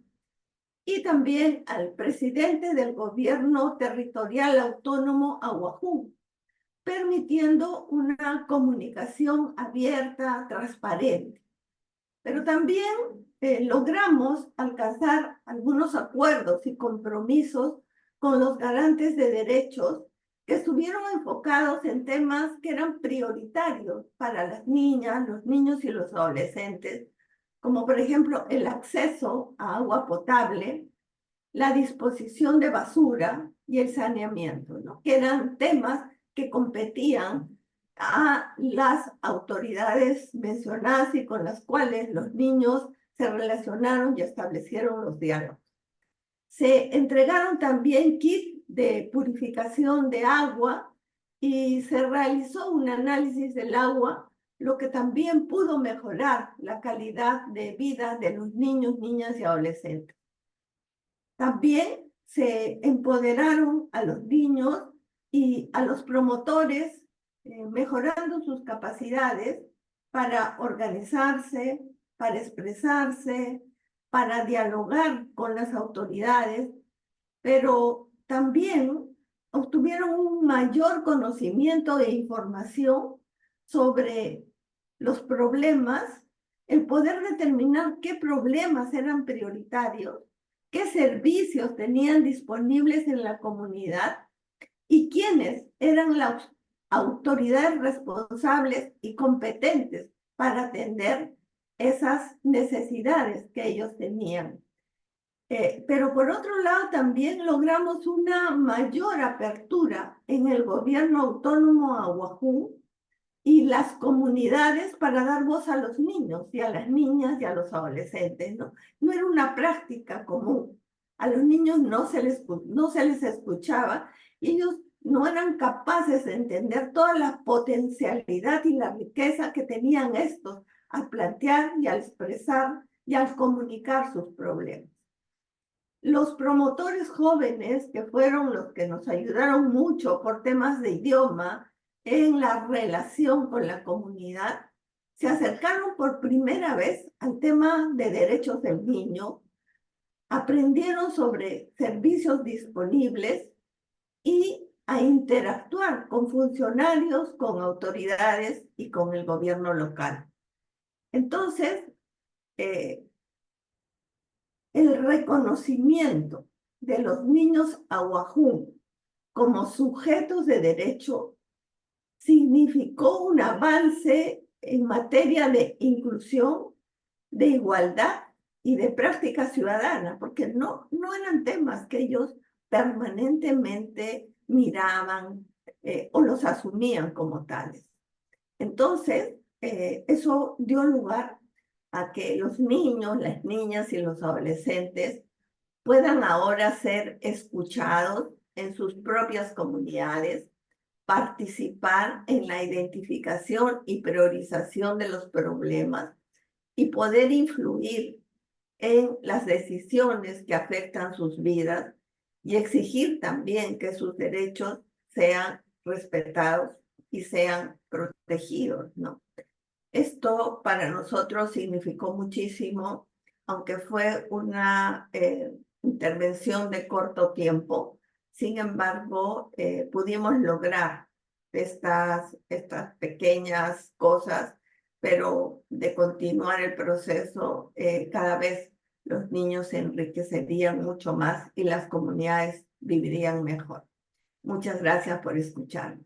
y también al presidente del gobierno territorial autónomo Ahuajún, permitiendo una comunicación abierta, transparente. Pero también logramos alcanzar algunos acuerdos y compromisos con los garantes de derechos que estuvieron enfocados en temas que eran prioritarios para las niñas, los niños y los adolescentes, como por ejemplo el acceso a agua potable, la disposición de basura y el saneamiento, ¿no? Que eran temas que competían a las autoridades mencionadas y con las cuales los niños se relacionaron y establecieron los diálogos. Se entregaron también kits de purificación de agua y se realizó un análisis del agua, lo que también pudo mejorar la calidad de vida de los niños, niñas y adolescentes. También se empoderaron a los niños y a los promotores, mejorando sus capacidades para organizarse, para expresarse, para dialogar con las autoridades, pero también obtuvieron un mayor conocimiento e información sobre los problemas, el poder determinar qué problemas eran prioritarios, qué servicios tenían disponibles en la comunidad y quiénes eran las autoridades responsables y competentes para atender esas necesidades que ellos tenían. Pero por otro lado también logramos una mayor apertura en el gobierno autónomo Ahuajún y las comunidades para dar voz a los niños y a las niñas y a los adolescentes, ¿no? No era una práctica común. A los niños no se les escuchaba y ellos no eran capaces de entender toda la potencialidad y la riqueza que tenían estos al plantear y al expresar y al comunicar sus problemas. Los promotores jóvenes, que fueron los que nos ayudaron mucho por temas de idioma en la relación con la comunidad, se acercaron por primera vez al tema de derechos del niño, aprendieron sobre servicios disponibles y a interactuar con funcionarios, con autoridades y con el gobierno local. Entonces, el reconocimiento de los niños ahuajún como sujetos de derecho significó un avance en materia de inclusión, de igualdad y de práctica ciudadana, porque no eran temas que ellos permanentemente miraban o los asumían como tales. Entonces, eso dio lugar a que los niños, las niñas y los adolescentes puedan ahora ser escuchados en sus propias comunidades, participar en la identificación y priorización de los problemas y poder influir en las decisiones que afectan sus vidas y exigir también que sus derechos sean respetados y sean protegidos, ¿no? Esto para nosotros significó muchísimo, aunque fue una intervención de corto tiempo, Sin embargo, pudimos lograr estas pequeñas cosas, pero de continuar el proceso, cada vez los niños se enriquecerían mucho más y las comunidades vivirían mejor. Muchas gracias por escucharme.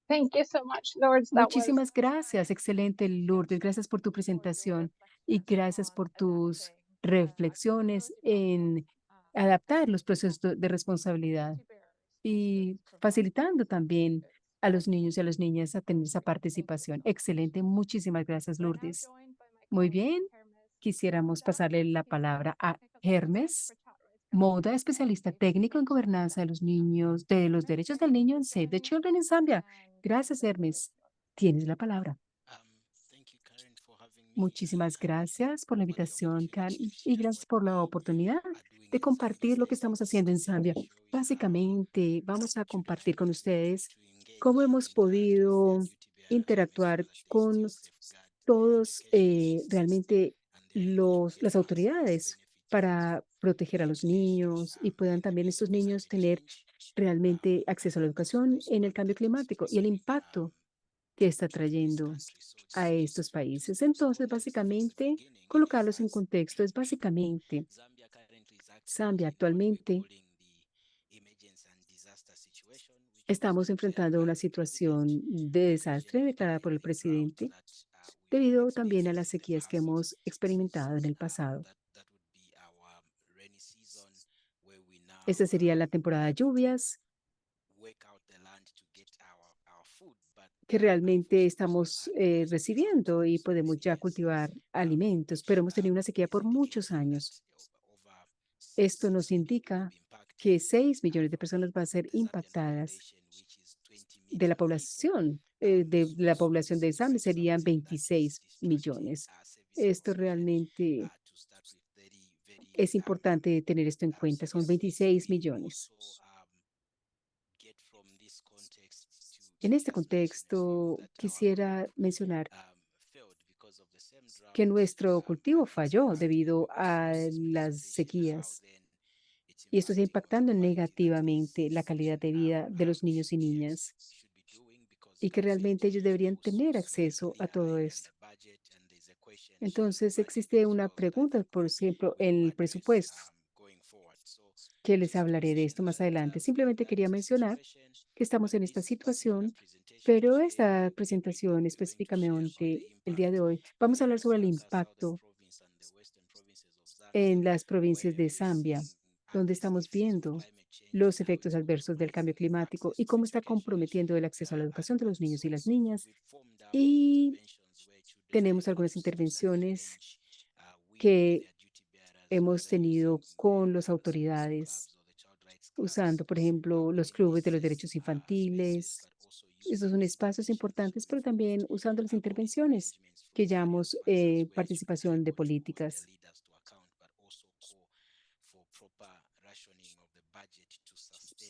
Thank you so much, Lourdes. That was Muchísimas gracias. Excelente, Lourdes. Gracias por tu presentación y gracias por tus reflexiones en adaptar los procesos de responsabilidad y facilitando también a los niños y a las niñas a tener esa participación. Excelente. Muchísimas gracias, Lourdes. Muy bien. Quisiéramos pasarle la palabra a Hermes Moda, especialista técnico en gobernanza de los niños, de los derechos del niño en Save the Children en Zambia. Gracias, Hermes. Tienes la palabra. Muchísimas gracias por la invitación, Karen, y gracias por la oportunidad de compartir lo que estamos haciendo en Zambia. Básicamente, vamos a compartir con ustedes cómo hemos podido interactuar con todos realmente las autoridades para proteger a los niños y puedan también estos niños tener realmente acceso a la educación en el cambio climático y el impacto que está trayendo a estos países. Entonces, básicamente, colocarlos en contexto es básicamente Zambia actualmente estamos enfrentando una situación de desastre declarada por el presidente debido también a las sequías que hemos experimentado en el pasado. Esta sería la temporada de lluvias que realmente estamos recibiendo y podemos ya cultivar alimentos, pero hemos tenido una sequía por muchos años. Esto nos indica que 6 millones de personas van a ser impactadas de la población de Zambia serían 26 millones. Esto realmente es importante tener esto en cuenta, son 26 millones. En este contexto, quisiera mencionar que nuestro cultivo falló debido a las sequías y esto está impactando negativamente la calidad de vida de los niños y niñas y que realmente ellos deberían tener acceso a todo esto. Entonces, existe una pregunta, por ejemplo, el presupuesto, que les hablaré de esto más adelante. Simplemente quería mencionar que estamos en esta situación, pero esta presentación específicamente el día de hoy, vamos a hablar sobre el impacto en las provincias de Zambia, donde estamos viendo los efectos adversos del cambio climático y cómo está comprometiendo el acceso a la educación de los niños y las niñas. Y tenemos algunas intervenciones que hemos tenido con las autoridades, usando, por ejemplo, los clubes de los derechos infantiles. Estos son espacios importantes, pero también usando las intervenciones que llamamos participación de políticas.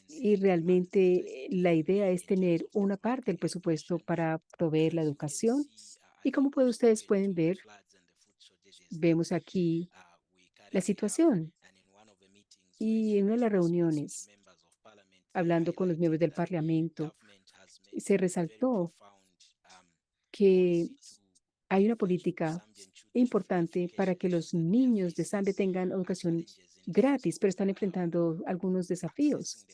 Y realmente la idea es tener una parte del presupuesto para proveer la educación. Y como ustedes pueden ver, vemos aquí la situación. Y en una de las reuniones, hablando con los miembros del Parlamento, se resaltó que hay una política importante para que los niños de Zambia tengan educación gratis, pero están enfrentando algunos desafíos,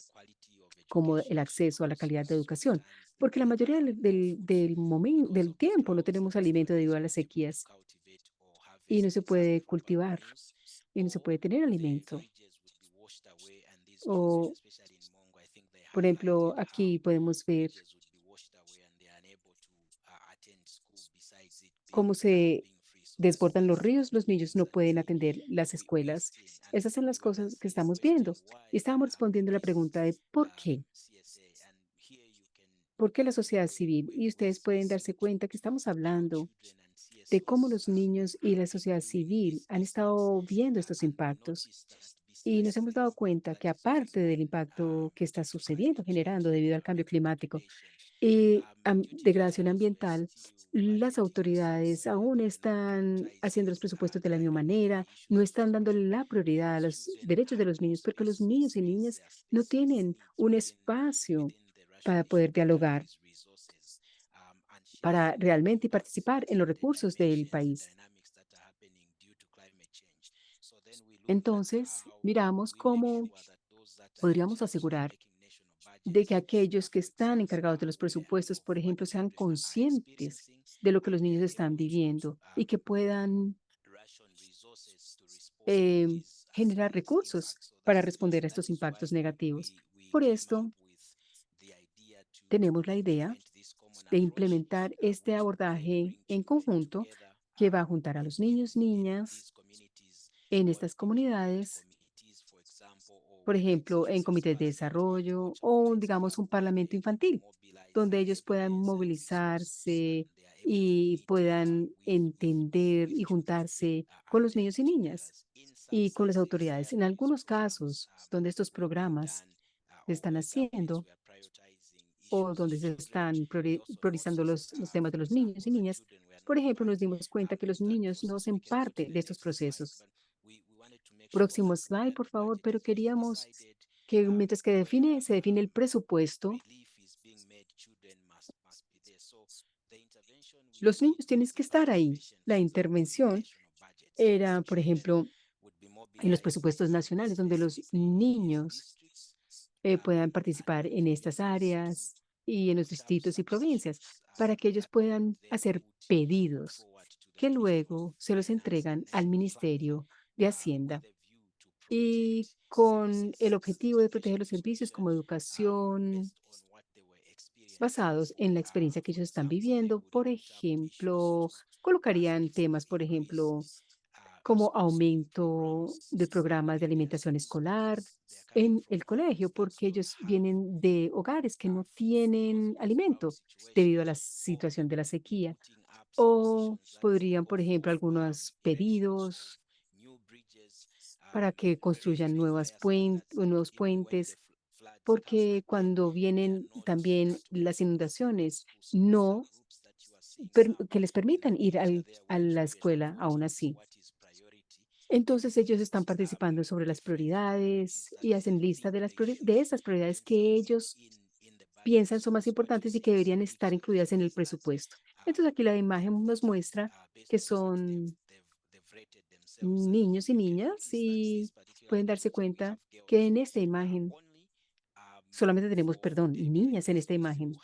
como el acceso a la calidad de educación, porque la mayoría del tiempo no tenemos alimento debido a las sequías y no se puede cultivar y no se puede tener alimento. O, por ejemplo, aquí podemos ver cómo se desbordan los ríos, los niños no pueden atender las escuelas. Esas son las cosas que estamos viendo. Y estábamos respondiendo a la pregunta de ¿por qué? ¿Por qué la sociedad civil? Y ustedes pueden darse cuenta que estamos hablando de cómo los niños y la sociedad civil han estado viendo estos impactos. Y nos hemos dado cuenta que aparte del impacto que está sucediendo, generando debido al cambio climático, y degradación ambiental, las autoridades aún están haciendo los presupuestos de la misma manera, no están dando la prioridad a los derechos de los niños, porque los niños y niñas no tienen un espacio para poder dialogar, para realmente participar en los recursos del país. Entonces, miramos cómo podríamos asegurar de que aquellos que están encargados de los presupuestos, por ejemplo, sean conscientes de lo que los niños están viviendo y que puedan eh, generar recursos para responder a estos impactos negativos. Por esto, tenemos la idea de implementar este abordaje en conjunto que va a juntar a los niños, niñas en estas comunidades, por ejemplo, en comités de desarrollo o, digamos, un parlamento infantil, donde ellos puedan movilizarse y puedan entender y juntarse con los niños y niñas y con las autoridades. En algunos casos donde estos programas se están haciendo o donde se están priorizando los temas de los niños y niñas, por ejemplo, nos dimos cuenta que los niños no hacen parte de estos procesos. Próximo slide, por favor, pero queríamos que mientras que se define el presupuesto, los niños tienen que estar ahí. La intervención era, por ejemplo, en los presupuestos nacionales, donde los niños puedan participar en estas áreas y en los distritos y provincias, para que ellos puedan hacer pedidos que luego se los entregan al Ministerio de Hacienda y con el objetivo de proteger los servicios como educación, basados en la experiencia que ellos están viviendo. Por ejemplo, colocarían temas, por ejemplo, como aumento de programas de alimentación escolar en el colegio, porque ellos vienen de hogares que no tienen alimento debido a la situación de la sequía. O podrían, por ejemplo, algunos pedidos para que construyan nuevos puentes, porque cuando vienen también las inundaciones, no que les permitan ir a la escuela aún así. Entonces ellos están participando sobre las prioridades y hacen lista de de esas prioridades que ellos piensan son más importantes y que deberían estar incluidas en el presupuesto. Entonces aquí la imagen nos muestra que son niños y niñas y pueden darse cuenta que en esta imagen solamente tenemos, perdón, niñas en esta imagen.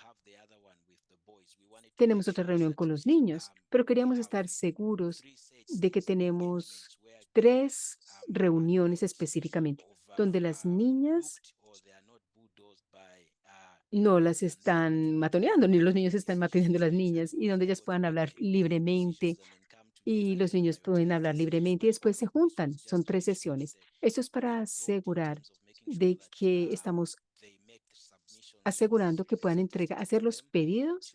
Tenemos otra reunión con los niños, pero queríamos estar seguros de que tenemos 3 reuniones específicamente, donde las niñas no las están matoneando, ni los niños están matoneando a las niñas, y donde ellas puedan hablar libremente y los niños pueden hablar libremente y después se juntan. Son 3 sesiones. Esto es para asegurar de que estamos asegurando que puedan hacer los pedidos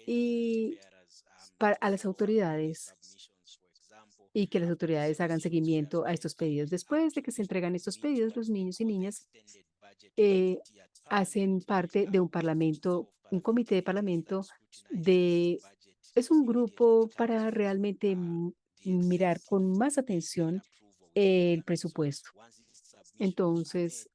y a las autoridades y que las autoridades hagan seguimiento a estos pedidos. Después de que se entregan estos pedidos, los niños y niñas eh, hacen parte de un parlamento, un comité de parlamento de, es un grupo para realmente mirar con más atención el presupuesto. Entonces,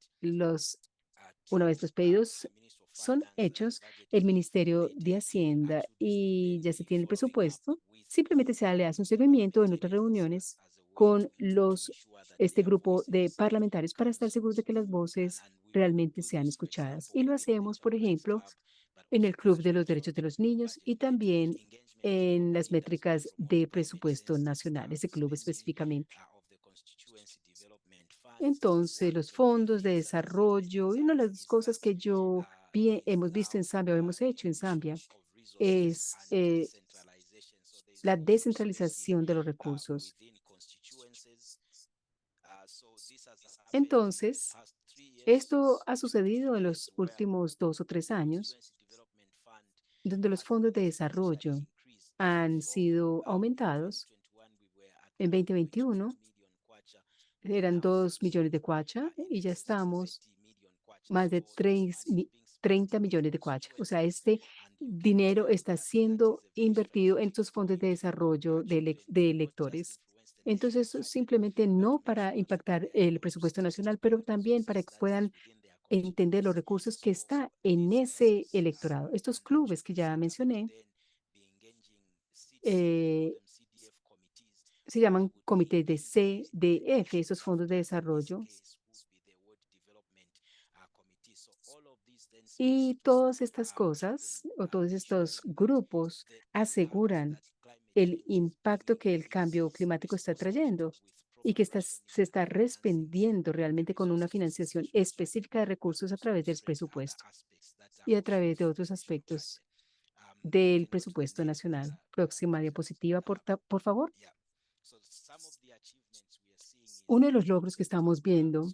una vez los pedidos son hechos, el Ministerio de Hacienda y ya se tiene el presupuesto, simplemente le hace un seguimiento en otras reuniones con este grupo de parlamentarios para estar seguros de que las voces realmente sean escuchadas. Y lo hacemos, por ejemplo, en el Club de los Derechos de los Niños y también en las métricas de presupuesto nacional, ese club específicamente. Entonces, los fondos de desarrollo y una de las cosas que hemos visto en Zambia o hemos hecho en Zambia es la descentralización de los recursos. Entonces, esto ha sucedido en los últimos 2 o 3 años, donde los fondos de desarrollo han sido aumentados. En 2021 eran 2 millones de kwacha y ya estamos más de 30 millones de kwacha. O sea, este dinero está siendo invertido en estos fondos de desarrollo de electores. Entonces, simplemente no para impactar el presupuesto nacional, pero también para que puedan entender los recursos que está en ese electorado. Estos clubes que ya mencioné eh, se llaman comités de CDF, esos fondos de desarrollo. Y todas estas cosas o todos estos grupos aseguran el impacto que el cambio climático está trayendo y que se está respondiendo realmente con una financiación específica de recursos a través del presupuesto y a través de otros aspectos del presupuesto nacional. Próxima diapositiva, por favor. Uno de los logros que estamos viendo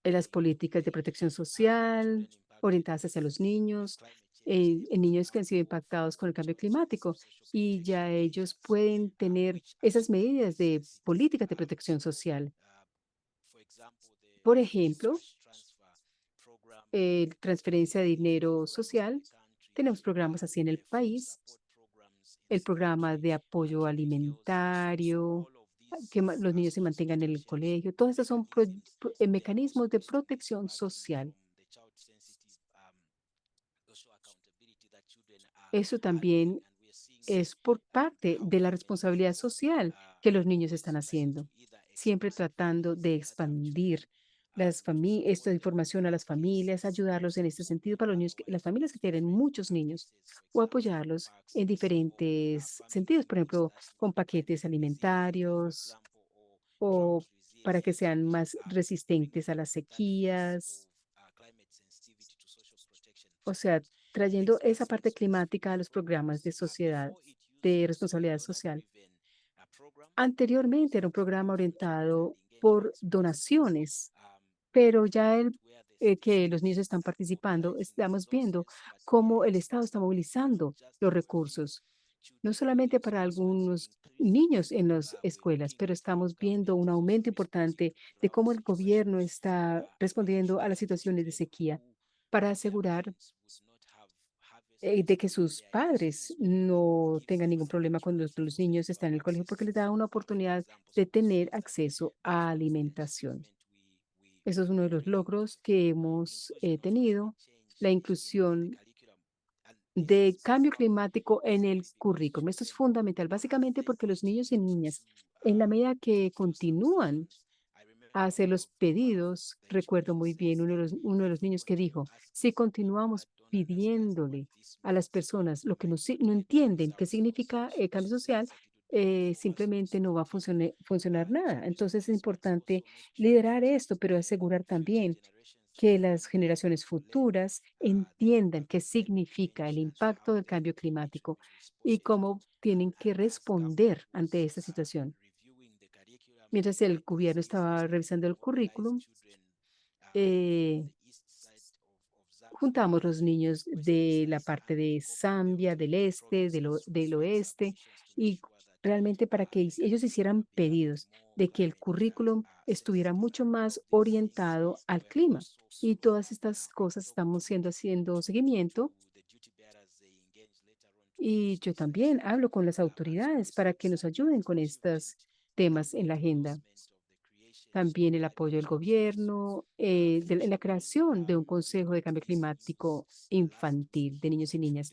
en las políticas de protección social orientadas hacia los niños, en niños que han sido impactados con el cambio climático y ya ellos pueden tener esas medidas de políticas de protección social. Por ejemplo, transferencia de dinero social. Tenemos programas así en el país, el programa de apoyo alimentario, que los niños se mantengan en el colegio. Todos estos son mecanismos de protección social. Eso también es por parte de la responsabilidad social que los niños están haciendo, siempre tratando de expandir esta información a las familias, ayudarlos en este sentido para los niños, las familias que tienen muchos niños, o apoyarlos en diferentes sentidos, por ejemplo, con paquetes alimentarios o para que sean más resistentes a las sequías, o sea, trayendo esa parte climática a los programas de sociedad, de responsabilidad social. Anteriormente era un programa orientado por donaciones, pero ya que los niños están participando, estamos viendo cómo el Estado está movilizando los recursos, no solamente para algunos niños en las escuelas, pero estamos viendo un aumento importante de cómo el gobierno está respondiendo a las situaciones de sequía para asegurar de que sus padres no tengan ningún problema cuando los niños están en el colegio, porque les da una oportunidad de tener acceso a alimentación. Eso es uno de los logros que hemos tenido, la inclusión de cambio climático en el currículum. Esto es fundamental, básicamente porque los niños y niñas, en la medida que continúan a hacer los pedidos, recuerdo muy bien uno de los niños que dijo, si continuamos pidiéndole a las personas lo que no entienden qué significa cambio social, simplemente no va a funcionar nada. Entonces es importante liderar esto, pero asegurar también que las generaciones futuras entiendan qué significa el impacto del cambio climático y cómo tienen que responder ante esta situación. Mientras el gobierno estaba revisando el currículum, eh, juntamos los niños de la parte de Zambia, del este, del oeste, y realmente para que ellos hicieran pedidos de que el currículum estuviera mucho más orientado al clima. Y todas estas cosas estamos haciendo seguimiento. Y yo también hablo con las autoridades para que nos ayuden con estos temas en la agenda. También el apoyo del gobierno, en la creación de un Consejo de Cambio Climático Infantil de niños y niñas,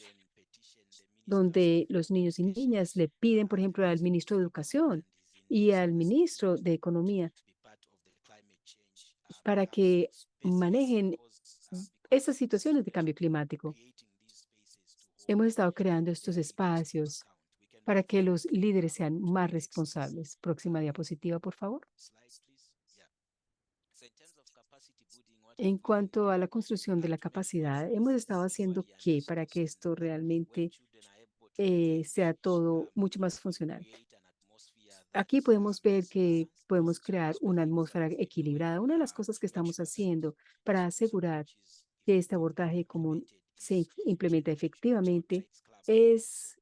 donde los niños y niñas le piden, por ejemplo, al ministro de Educación y al ministro de Economía para que manejen estas situaciones de cambio climático. Hemos estado creando estos espacios para que los líderes sean más responsables. Próxima diapositiva, por favor. En cuanto a la construcción de la capacidad, hemos estado haciendo qué para que esto realmente sea todo mucho más funcional. Aquí podemos ver que podemos crear una atmósfera equilibrada. Una de las cosas que estamos haciendo para asegurar que este abordaje común se implementa efectivamente es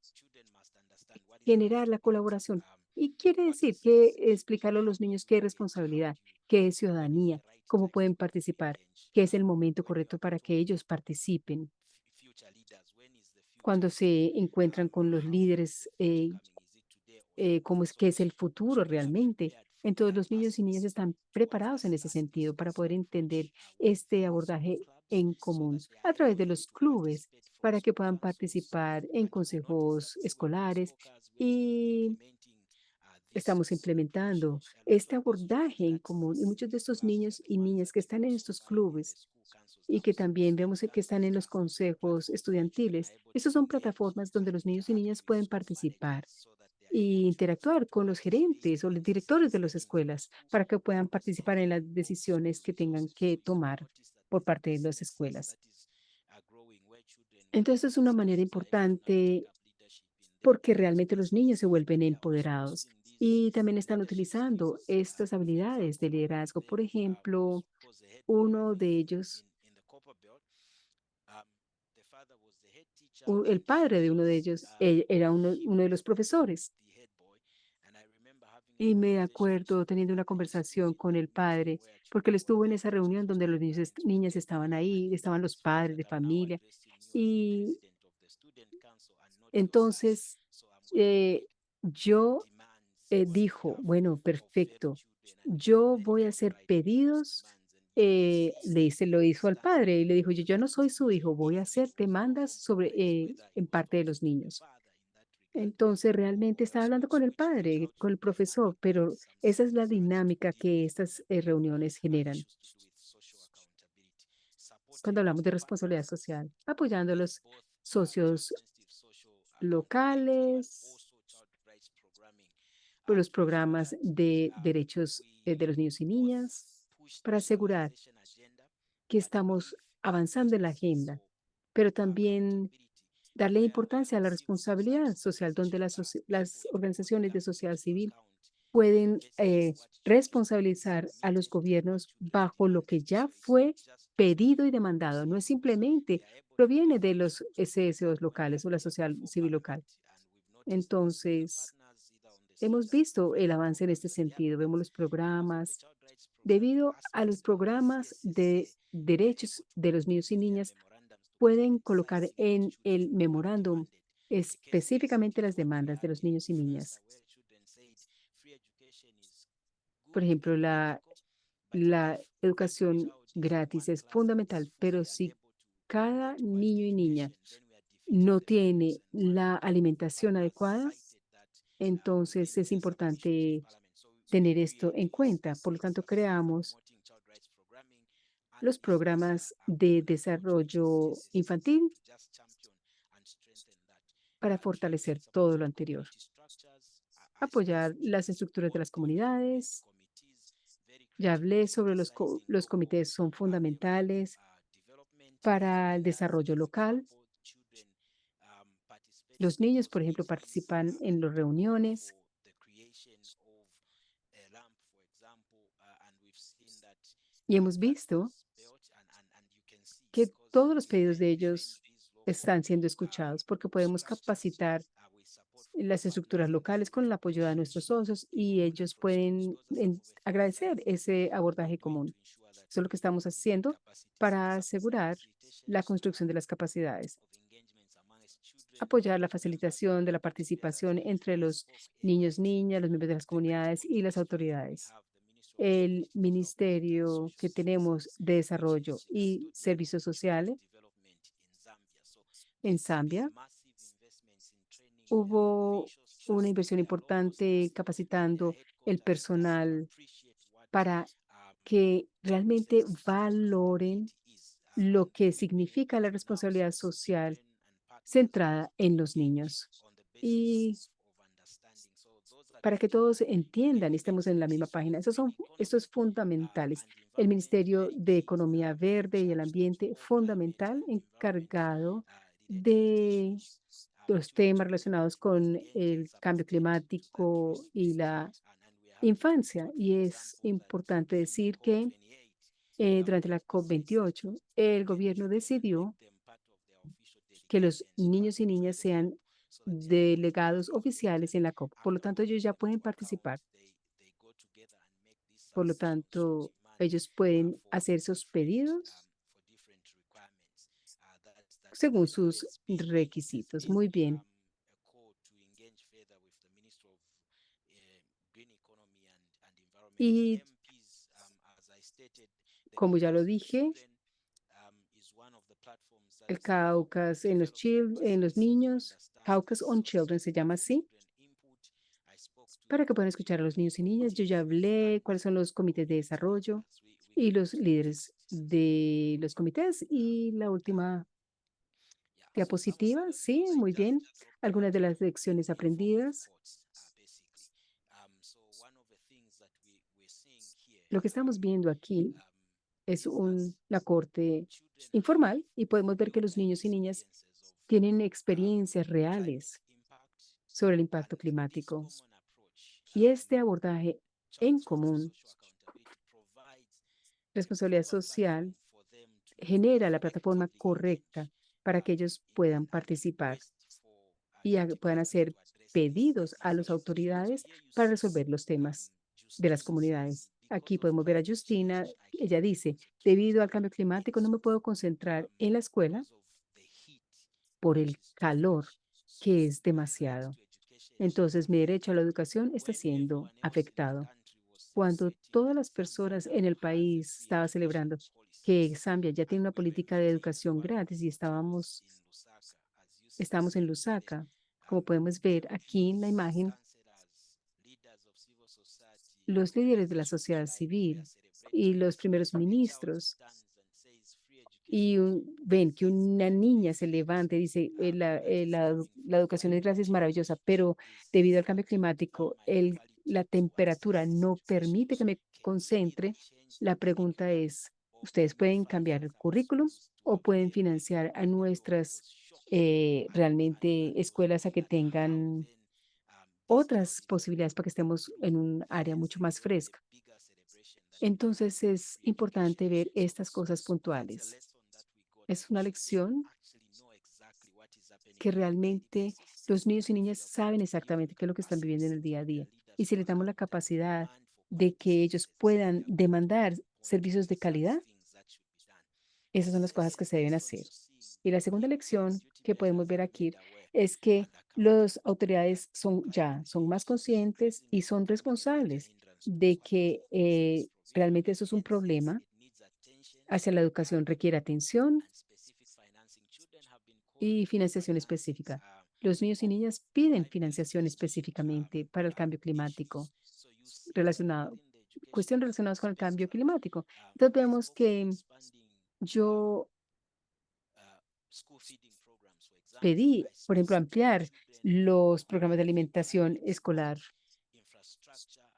generar la colaboración. Y quiere decir que explicarle a los niños qué es responsabilidad, qué es ciudadanía, cómo pueden participar, qué es el momento correcto para que ellos participen cuando se encuentran con los líderes, cómo es que es el futuro realmente. Entonces, los niños y niñas están preparados en ese sentido para poder entender este abordaje en común a través de los clubes para que puedan participar en consejos escolares y estamos implementando este abordaje en común y muchos de estos niños y niñas que están en estos clubes y que también vemos que están en los consejos estudiantiles. Estas son plataformas donde los niños y niñas pueden participar e interactuar con los gerentes o los directores de las escuelas para que puedan participar en las decisiones que tengan que tomar por parte de las escuelas. Entonces es una manera importante porque realmente los niños se vuelven empoderados y también están utilizando estas habilidades de liderazgo. Por ejemplo, uno de ellos, el padre de uno de ellos, era uno de los profesores. Y me acuerdo teniendo una conversación con el padre, porque él estuvo en esa reunión donde los niños, niñas estaban ahí, estaban los padres de familia. Y entonces eh, yo dijo, bueno, perfecto, yo voy a hacer pedidos. Lo hizo al padre y le dijo, yo no soy su hijo, voy a hacer demandas sobre en parte de los niños. Entonces, realmente estaba hablando con el padre, con el profesor, pero esa es la dinámica que estas reuniones generan cuando hablamos de responsabilidad social, apoyando a los socios locales, por los programas de derechos de los niños y niñas, para asegurar que estamos avanzando en la agenda, pero también darle importancia a la responsabilidad social, donde las organizaciones de sociedad civil pueden responsabilizar a los gobiernos bajo lo que ya fue pedido y demandado. No es simplemente, proviene de los SSOs locales o la sociedad civil local. Entonces, hemos visto el avance en este sentido. Vemos los programas. Debido a los programas de derechos de los niños y niñas, pueden colocar en el memorándum específicamente las demandas de los niños y niñas. Por ejemplo, la educación gratis es fundamental, pero si cada niño y niña no tiene la alimentación adecuada, entonces es importante tener esto en cuenta. Por lo tanto, creamos los programas de desarrollo infantil para fortalecer todo lo anterior. Apoyar las estructuras de las comunidades. Ya hablé sobre los comités son fundamentales para el desarrollo local. Los niños, por ejemplo, participan en las reuniones y hemos visto que todos los pedidos de ellos están siendo escuchados porque podemos capacitar las estructuras locales con el apoyo de nuestros socios y ellos pueden agradecer ese abordaje común. Eso es lo que estamos haciendo para asegurar la construcción de las capacidades, apoyar la facilitación de la participación entre los niños, niñas, los miembros de las comunidades y las autoridades. El ministerio que tenemos de Desarrollo y Servicios Sociales en Zambia, hubo una inversión importante capacitando el personal para que realmente valoren lo que significa la responsabilidad social centrada en los niños. Y para que todos entiendan y estemos en la misma página. Esto es fundamentales. El Ministerio de Economía Verde y el Ambiente, fundamental, encargado de los temas relacionados con el cambio climático y la infancia. Y es importante decir que durante la COP28, el gobierno decidió que los niños y niñas sean delegados oficiales en la COP. Por lo tanto, ellos ya pueden participar. Por lo tanto, ellos pueden hacer esos pedidos según sus requisitos. Muy bien. Y como ya lo dije, el Caucus en los niños, Caucus on Children se llama así, para que puedan escuchar a los niños y niñas. Yo ya hablé cuáles son los comités de desarrollo y los líderes de los comités. Y la última diapositiva, sí, muy bien. Algunas de las lecciones aprendidas. Lo que estamos viendo aquí es la corte informal y podemos ver que los niños y niñas tienen experiencias reales sobre el impacto climático. Y este abordaje en común, responsabilidad social, genera la plataforma correcta para que ellos puedan participar y puedan hacer pedidos a las autoridades para resolver los temas de las comunidades. Aquí podemos ver a Justina. Ella dice, debido al cambio climático no me puedo concentrar en la escuela por el calor, que es demasiado. Entonces, mi derecho a la educación está siendo afectado. Cuando todas las personas en el país estaban celebrando que Zambia ya tiene una política de educación gratis y estábamos en Lusaka, como podemos ver aquí en la imagen, los líderes de la sociedad civil y los primeros ministros, y ven que una niña se levanta y dice, la educación es gratis, es maravillosa, pero debido al cambio climático, la temperatura no permite que me concentre. La pregunta es, ¿ustedes pueden cambiar el currículum o pueden financiar a nuestras realmente escuelas a que tengan otras posibilidades para que estemos en un área mucho más fresca? Entonces es importante ver estas cosas puntuales. Es una lección que realmente los niños y niñas saben exactamente qué es lo que están viviendo en el día a día. Y si les damos la capacidad de que ellos puedan demandar servicios de calidad, esas son las cosas que se deben hacer. Y la segunda lección que podemos ver aquí es que las autoridades son más conscientes y son responsables de que realmente eso es un problema hacia la educación, requiere atención y financiación específica. Los niños y niñas piden financiación específicamente para el cambio climático cuestiones relacionadas con el cambio climático. Entonces vemos que yo pedí, por ejemplo, ampliar los programas de alimentación escolar.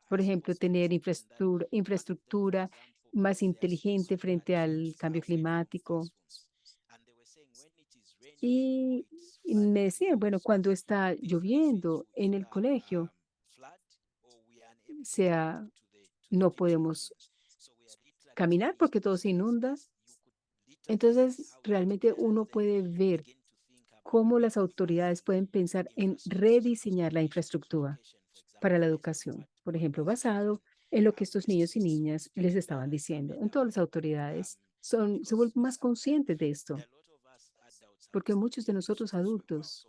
Por ejemplo, tener infraestructura más inteligente frente al cambio climático. Y me decían, bueno, cuando está lloviendo en el colegio, sea, no podemos caminar porque todo se inunda. Entonces, realmente uno puede ver cómo las autoridades pueden pensar en rediseñar la infraestructura para la educación, por ejemplo, basado en lo que estos niños y niñas les estaban diciendo. En todas las autoridades se vuelven más conscientes de esto, porque muchos de nosotros adultos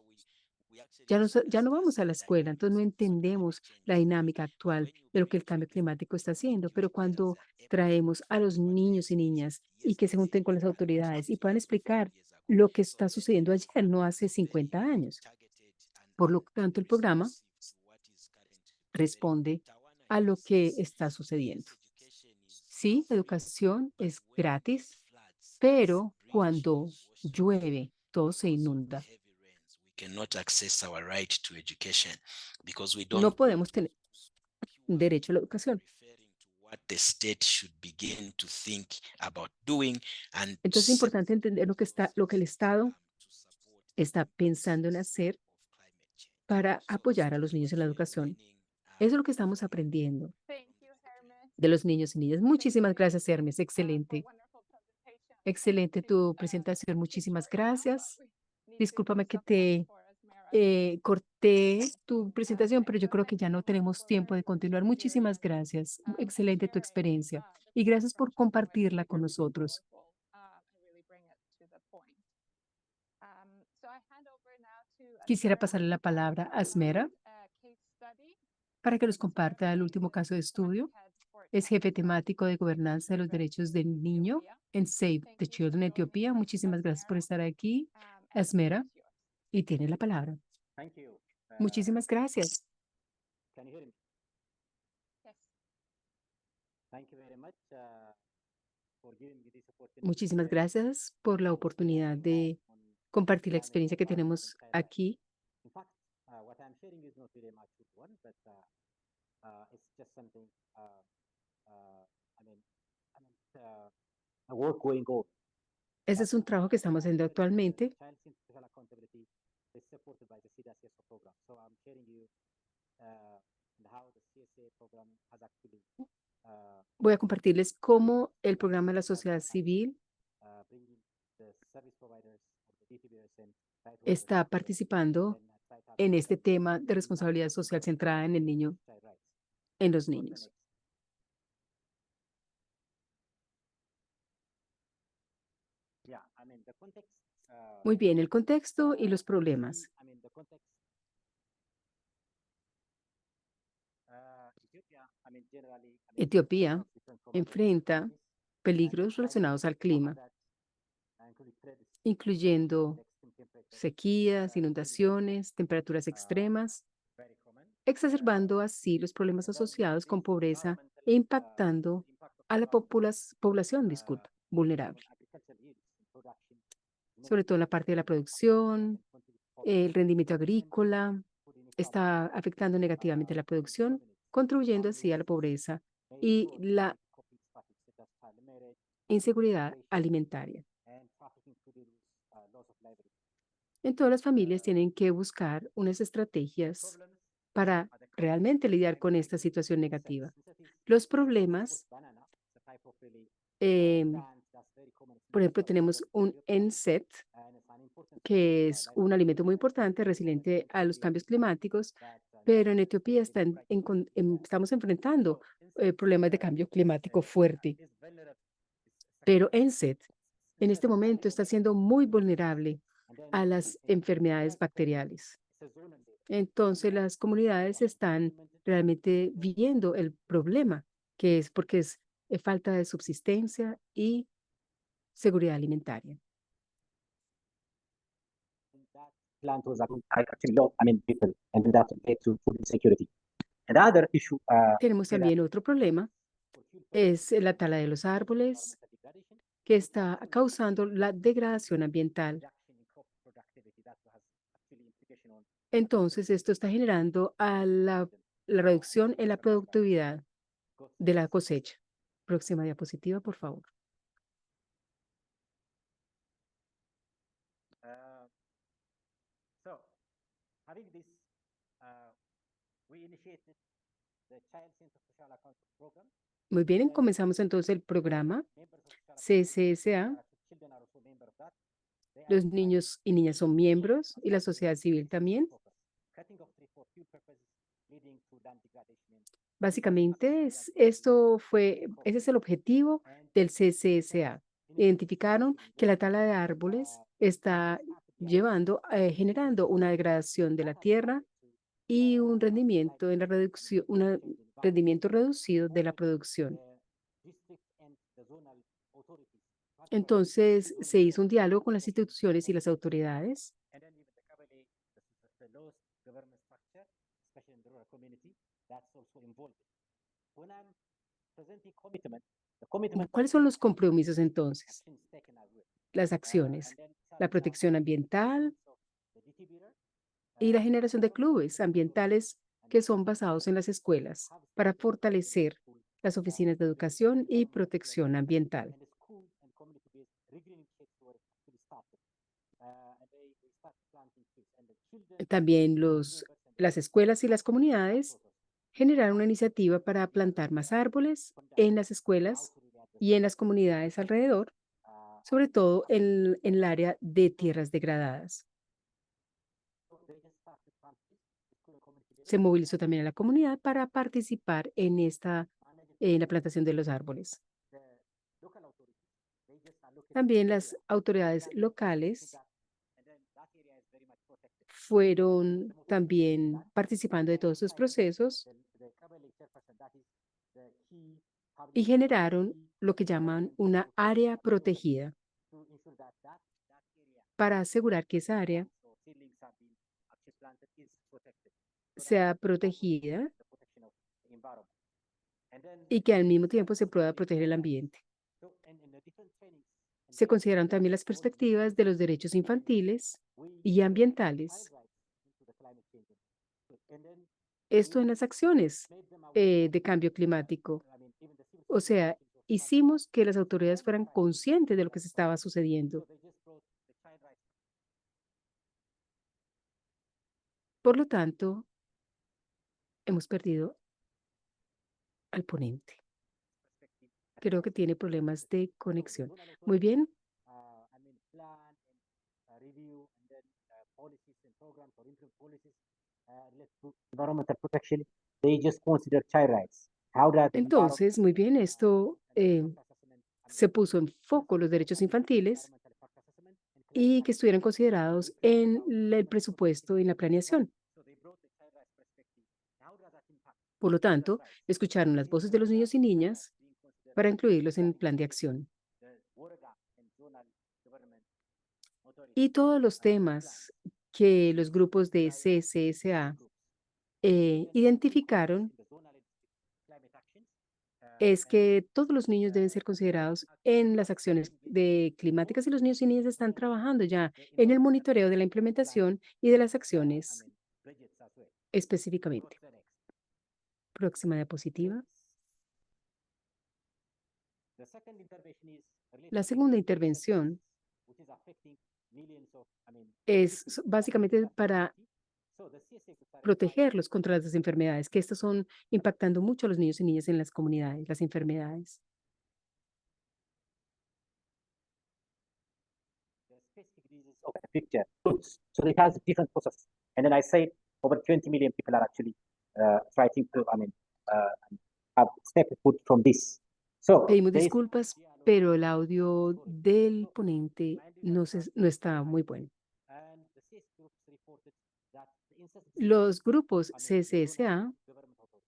ya no vamos a la escuela, entonces no entendemos la dinámica actual de lo que el cambio climático está haciendo, pero cuando traemos a los niños y niñas y que se junten con las autoridades y puedan explicar lo que está sucediendo ayer, no hace 50 años. Por lo tanto, el programa responde a lo que está sucediendo. Sí, la educación es gratis, pero cuando llueve, todo se inunda. No podemos tener derecho a la educación. Entonces es importante entender lo que el Estado está pensando en hacer para apoyar a los niños en la educación. Eso es lo que estamos aprendiendo de los niños y niñas. Muchísimas gracias, Hermes. Excelente. Excelente tu presentación. Muchísimas gracias. Discúlpame que te Corté tu presentación, pero yo creo que ya no tenemos tiempo de continuar. Muchísimas gracias. Excelente tu experiencia y gracias por compartirla con nosotros. Quisiera pasarle la palabra a Asmera para que nos comparta el último caso de estudio. Es jefe temático de gobernanza de los derechos del niño en Save the Children Etiopía. Muchísimas gracias por estar aquí, Asmera, y tiene la palabra. Muchísimas gracias. Can you hear me? Yes. Thank you very much for giving me this opportunity. Muchísimas gracias por la oportunidad de compartir la experiencia que tenemos aquí. In fact, what I'm sharing is not really much with one, but it's just something. A work going on. Ese es un trabajo que estamos haciendo actualmente. Child Centered Social Accountability is supported by the CSA program. So I'm sharing you how the CSA program has actually Voy a compartirles cómo el programa de la sociedad civil bringing the service providers or the DTBS and site está workers participando and site en actors este tema de responsabilidad social centrada en el niño, child rights. en los Go to the niños. next. Yeah, I mean the context. Muy bien, el contexto y los problemas. I mean the context. Ethiopia, I mean generally. Etiopía enfrenta peligros relacionados al clima, incluyendo sequías, inundaciones, temperaturas extremas, exacerbando así los problemas asociados con pobreza e impactando a la población, vulnerable, sobre todo en la parte de la producción, el rendimiento agrícola, está afectando negativamente la producción, contribuyendo así a la pobreza y la inseguridad alimentaria. En todas las familias tienen que buscar unas estrategias para realmente lidiar con esta situación negativa. Los problemas, por ejemplo, tenemos un NSET, que es un alimento muy importante, resiliente a los cambios climáticos, pero en Etiopía estamos enfrentando problemas de cambio climático fuerte. Pero NSET en este momento está siendo muy vulnerable a las enfermedades bacteriales. Entonces, las comunidades están realmente viendo el problema, que es porque es falta de subsistencia y seguridad alimentaria. Plant was actually low, I mean people, and that led to food insecurity. And the other issue, Tenemos también otro problema, es la tala de los árboles, que está causando la degradación ambiental. Entonces, esto está generando a la reducción en la productividad de la cosecha. Próxima diapositiva, por favor. So, having this, we initiated the Child Centered Social Accountability Program. Muy bien, comenzamos entonces el programa CSSA. Children are also members of that. They are Los niños y niñas son miembros y la sociedad civil también. cutting of trees for fuel purposes, leading to land degradation. Básicamente, ese es el objetivo del CSSA. Identificaron que la tala de árboles está generando una degradación de la tierra y un rendimiento en la reducción, un rendimiento reducido de la producción. Entonces, se hizo un diálogo con las instituciones y las autoridades. ¿Cuáles son los compromisos entonces? Las acciones, la protección ambiental y la generación de clubes ambientales que son basados en las escuelas para fortalecer las oficinas de educación y protección ambiental. También las escuelas y las comunidades generaron una iniciativa para plantar más árboles en las escuelas y en las comunidades alrededor, sobre todo en el área de tierras degradadas. se movilizó también a la comunidad para participar en la plantación de los árboles. También las autoridades locales fueron también participando de todos estos procesos y generaron lo que llaman una área protegida para asegurar que esa área sea protegida y que al mismo tiempo se pueda proteger el ambiente. Se consideran también las perspectivas de los derechos infantiles y ambientales. Esto en las acciones de cambio climático. O sea, hicimos que las autoridades fueran conscientes de lo que se estaba sucediendo. Por lo tanto, hemos perdido al ponente. Creo que tiene problemas de conexión. Muy bien. Environmental protection, they just consider child rights. How that Entonces, muy bien, esto se puso en foco los derechos infantiles y que estuvieran considerados en el presupuesto y en la planeación. Por lo tanto, escucharon las voces de los niños y niñas para incluirlos en el plan de acción. Y todos los temas que los grupos de CCSA identificaron es que todos los niños deben ser considerados en las acciones climáticas y los niños y niñas están trabajando ya en el monitoreo de la implementación y de las acciones específicamente. Próxima diapositiva. La segunda intervención es básicamente para protegerlos contra las enfermedades, que estas son impactando mucho a los niños y niñas en las comunidades, las enfermedades. of the picture. So it has different processes. And then I say over 20 million people are actually fighting to, have stepped foot from this. So Pedimos there is- disculpas, pero el audio del ponente no está muy bueno. and the CIS groups reported that the incidence Los grupos of CCSA government authorities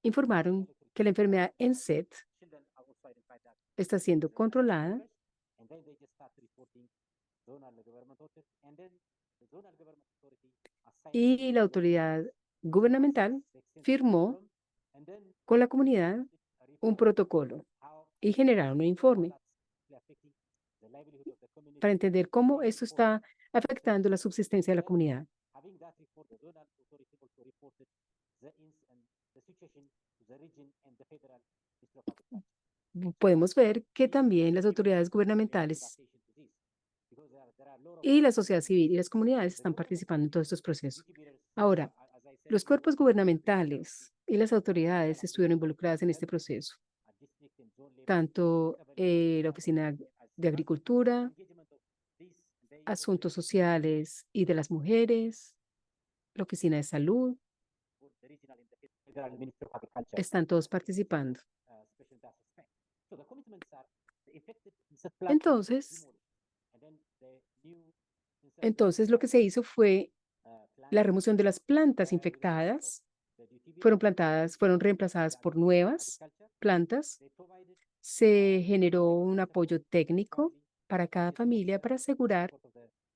informaron que la enfermedad NSET children are also identified that está siendo controlada and then they just start reporting zonal government authority and then the zonal government authority assigned y la autoridad gubernamental firmó con la comunidad un protocolo y generaron un informe para entender cómo esto está afectando la subsistencia de la comunidad. Having that report, the zonal authority also reported the situation to the region and the federal Ministry of Agriculture. Podemos ver que también las autoridades gubernamentales y la sociedad civil y las comunidades están participando en todos estos procesos. Ahora, los cuerpos gubernamentales y las autoridades estuvieron involucradas en este proceso, tanto la Oficina de Agricultura, Asuntos Sociales y de las Mujeres, la Oficina de Salud, están todos participando. Entonces, lo que se hizo fue la remoción de las plantas infectadas, fueron reemplazadas por nuevas plantas. Se generó un apoyo técnico para cada familia para asegurar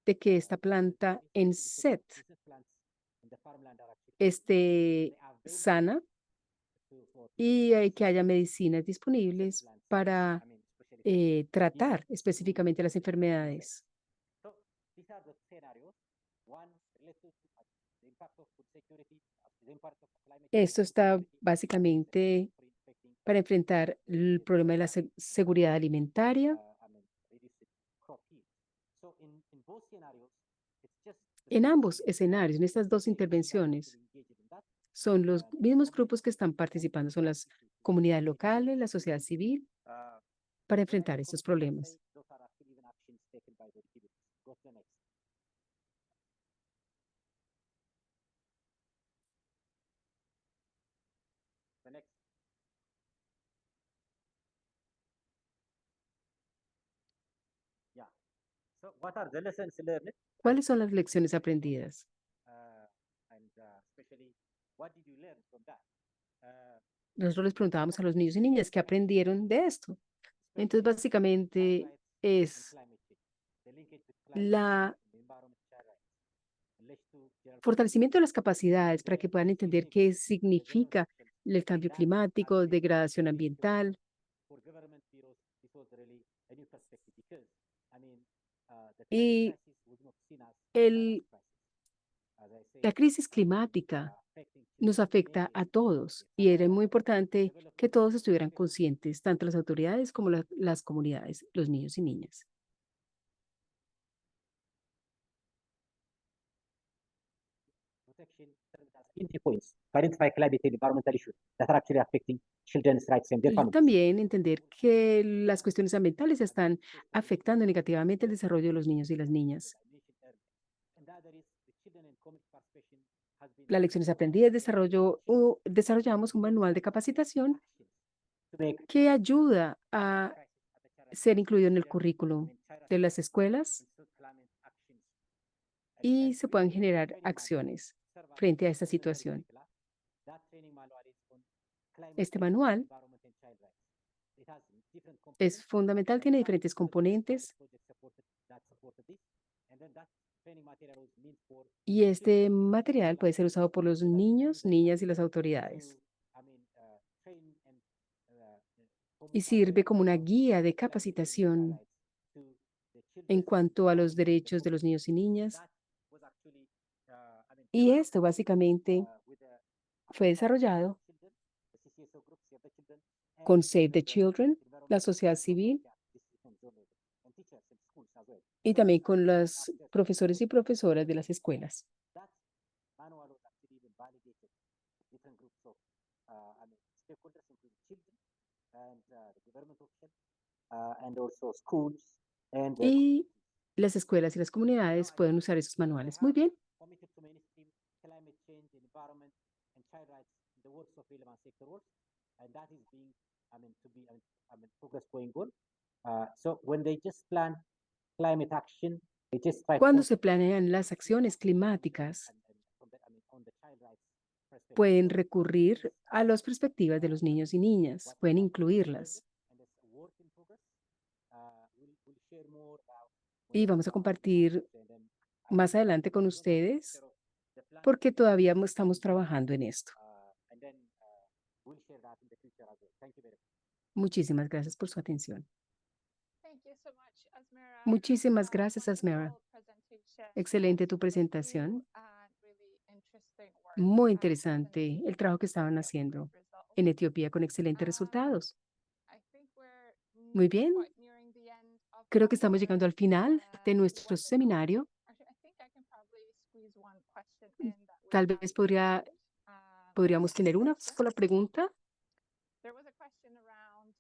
de que esta planta en NSET esté sana y que haya medicinas disponibles para tratar específicamente las enfermedades. Esto está básicamente para enfrentar el problema de la seguridad alimentaria. En ambos escenarios, en estas dos intervenciones, son los mismos grupos que están participando, son las comunidades locales, la sociedad civil, para enfrentar estos problemas. So what are the lessons learned? ¿Cuáles son las lecciones aprendidas? Especially, what did you learn from that? Nosotros les preguntábamos a los niños y niñas qué aprendieron de esto. Entonces, básicamente es la fortalecimiento de las capacidades para que puedan entender qué significa el cambio climático, degradación ambiental. Y la crisis climática nos afecta a todos y era muy importante que todos estuvieran conscientes, tanto las autoridades como las comunidades, los niños y niñas. Protection 20 points to identify climate and environmental issues that are actually affecting children's rights and their Y families. también entender que las cuestiones ambientales están afectando negativamente el desarrollo de los niños y las niñas. Las lecciones aprendidas, desarrollamos un manual de capacitación To make que ayuda a ser incluido en el currículo de las escuelas y se puedan generar acciones frente a esta situación. Este manual es fundamental, tiene diferentes componentes y este material puede ser usado por los niños, niñas y las autoridades. Y sirve como una guía de capacitación en cuanto a los derechos de los niños y niñas. Y esto básicamente fue desarrollado con Save the Children, la sociedad civil y también con los profesores y profesoras de las escuelas. Y las escuelas y las comunidades pueden usar esos manuales. Muy bien. Committed to mainstream climate change, environment, and child rights in the works of relevant sector, and that is being, progress going on. So when they just plan climate action, they just try Cuando to se planean las acciones climáticas, on the child rights perspective. pueden recurrir a las perspectivas de los niños y niñas, pueden incluirlas. And it's a work in progress. We'll share more about Y vamos a compartir and then más adelante con ustedes porque todavía estamos trabajando en esto. and then we'll share that in the future as well. Thank you very much. Muchísimas gracias por su atención. Thank you so much, Asmara. Muchísimas gracias, Asmara. Wonderful presentation. Excelente tu Thank you, presentación. and really interesting work. Muy And interesante definitely el trabajo que estaban great haciendo results. en Etiopía con excelentes Ah, resultados. I think we're Muy bien. quite nearing the end of Creo que estamos our, llegando al final de nuestro webinar. seminario. Actually, I think I can probably squeeze one question in that we Tal have vez podríamos received. tener una sola pregunta. There was a question around,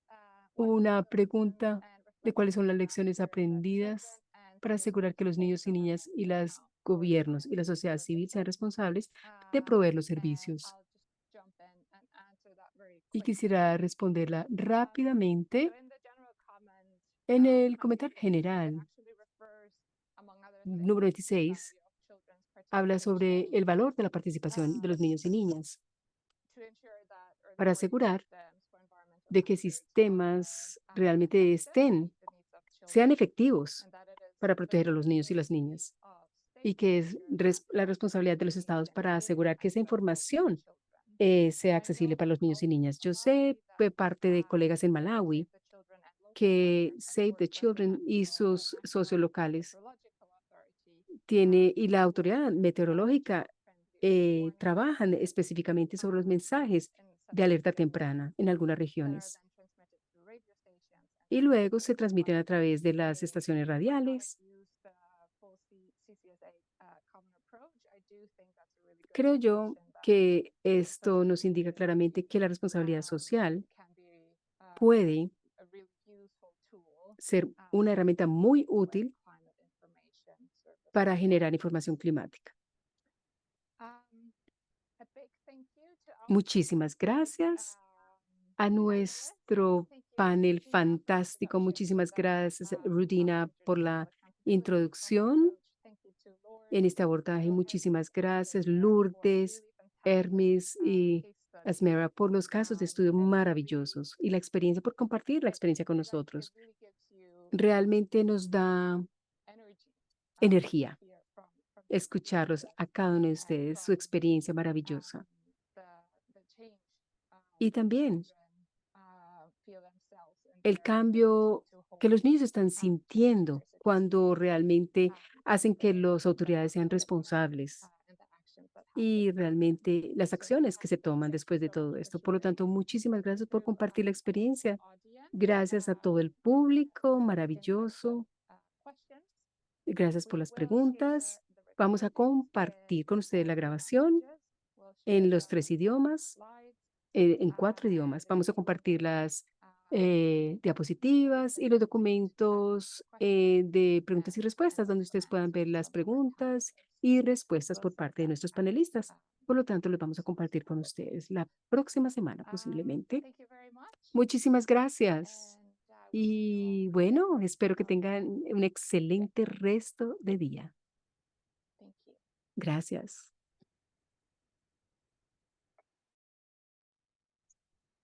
Una what pregunta and de cuáles son las reflections lecciones after children aprendidas and para civil asegurar que los society, niños y niñas y government los account for gobiernos y la different sociedad civil sean services. responsables de proveer los And servicios. I'll just jump in and answer that very Y quickly. quisiera responderla rápidamente. So in the general comment, En el from comentario it general, actually refers, among other things, número to the 26, value of children's habla sobre participation el valor de la participación de los niños y niñas to ensure that para early warning asegurar systems for environmental de que hazards sistemas are, realmente effective estén, to meet the needs of sean children, efectivos and that it is para the proteger a los niños y las niñas responsibility of y states que to es ensure that la responsabilidad de los estados para asegurar que esa información children. sea accesible para los niños y niñas. Yo sé de parte de colegas en Malawi que Save the Children y sus socios locales y la autoridad meteorológica trabajan específicamente sobre los mensajes de alerta temprana en algunas regiones. Y luego se transmiten a través de las estaciones radiales. Creo yo que esto nos indica claramente que la responsabilidad social puede ser una herramienta muy útil para generar información climática. Muchísimas gracias a nuestro panel fantástico. Muchísimas gracias, Rudina, por la introducción en este abordaje. Muchísimas gracias, Lourdes, Hermes y Asmera, por los casos de estudio maravillosos y la experiencia, por compartir la experiencia con nosotros. Realmente nos da energía escucharlos a cada uno de ustedes, su experiencia maravillosa. Y también el cambio que los niños están sintiendo cuando realmente hacen que las autoridades sean responsables y realmente las acciones que se toman después de todo esto. Por lo tanto, muchísimas gracias por compartir la experiencia. Gracias a todo el público maravilloso. Gracias por las preguntas. Vamos a compartir con ustedes la grabación en los 3 idiomas, en 4 idiomas. Vamos a compartir las diapositivas y los documentos de preguntas y respuestas, donde ustedes puedan ver las preguntas y respuestas por parte de nuestros panelistas. Por lo tanto, los vamos a compartir con ustedes la próxima semana, posiblemente. Muchísimas gracias. Y bueno, espero que tengan un excelente resto de día. Gracias.